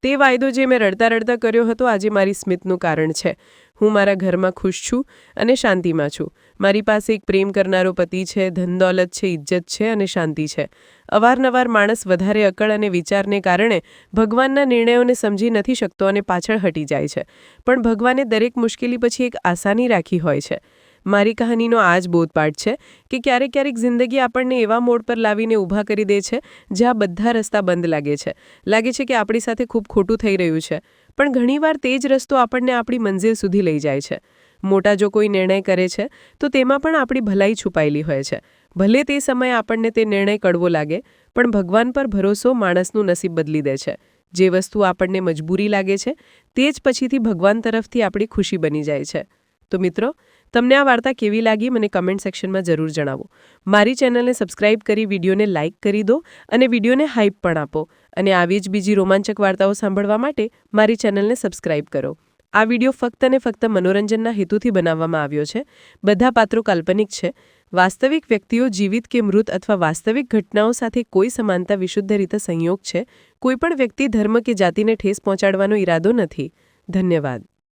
તે વાયદો જે મેં રડતા રડતા કર્યો હતો, આજે મારી સ્મિતનું કારણ છે. હું મારા ઘરમાં ખુશ છું અને શાંતિમાં છું. મારી પાસે એક પ્રેમ કરનારો પતિ છે, ધન દોલત છે, ઇજ્જત છે અને શાંતિ છે. અવારનવાર માણસ વધારે અકળ અને વિચારને કારણે ભગવાનના નિર્ણયોને સમજી નથી શકતો અને પાછળ હટી જાય છે. પણ ભગવાને દરેક મુશ્કેલી પછી એક આસાની રાખી હોય છે. મારી કહાનીનો આ જ બોધપાઠ છે કે ક્યારેક ક્યારેક જિંદગી આપણને એવા મોડ પર લાવીને ઊભા કરી દે છે જ્યાં બધા રસ્તા બંધ લાગે છે. લાગે છે કે આપણી સાથે ખૂબ ખોટું થઈ રહ્યું છે, પણ ઘણીવાર તે જ રસ્તો આપણને આપણી મંઝિલ સુધી લઈ જાય છે. મોટા જો કોઈ નિર્ણય કરે છે તો તેમાં પણ આપણી ભલાઈ છુપાયેલી હોય છે. ભલે તે સમયે આપણને તે નિર્ણય કડવો લાગે, પણ ભગવાન પર ભરોસો માણસનું નસીબ બદલી દે છે. જે વસ્તુ આપણને મજબૂરી લાગે છે, તે જ પછીથી ભગવાન તરફથી આપણી ખુશી બની જાય છે. તો મિત્રો, તમને આ વાર્તા કેવી લાગી મને કમેન્ટ સેક્શનમાં જરૂર જણાવો. મારી ચેનલને સબસ્ક્રાઇબ કરી વિડીયોને લાઇક કરી દો અને વિડીયોને હાઇપ પણ આપો. અને આવી જ બીજી રોમાંચક વાર્તાઓ સાંભળવા માટે મારી ચેનલને સબસ્ક્રાઇબ કરો. આ વિડીયો ફક્ત અને ફક્ત મનોરંજનના હેતુથી બનાવવામાં આવ્યો છે. બધા પાત્રો કાલ્પનિક છે. વાસ્તવિક વ્યક્તિઓ જીવિત કે મૃત અથવા વાસ્તવિક ઘટનાઓ સાથે કોઈ સમાનતા વિશુદ્ધ રીતે સંયોગ છે. કોઈ પણ વ્યક્તિ ધર્મ કે જાતિને ઠેસ પહોંચાડવાનો ઈરાદો નથી. ધન્યવાદ.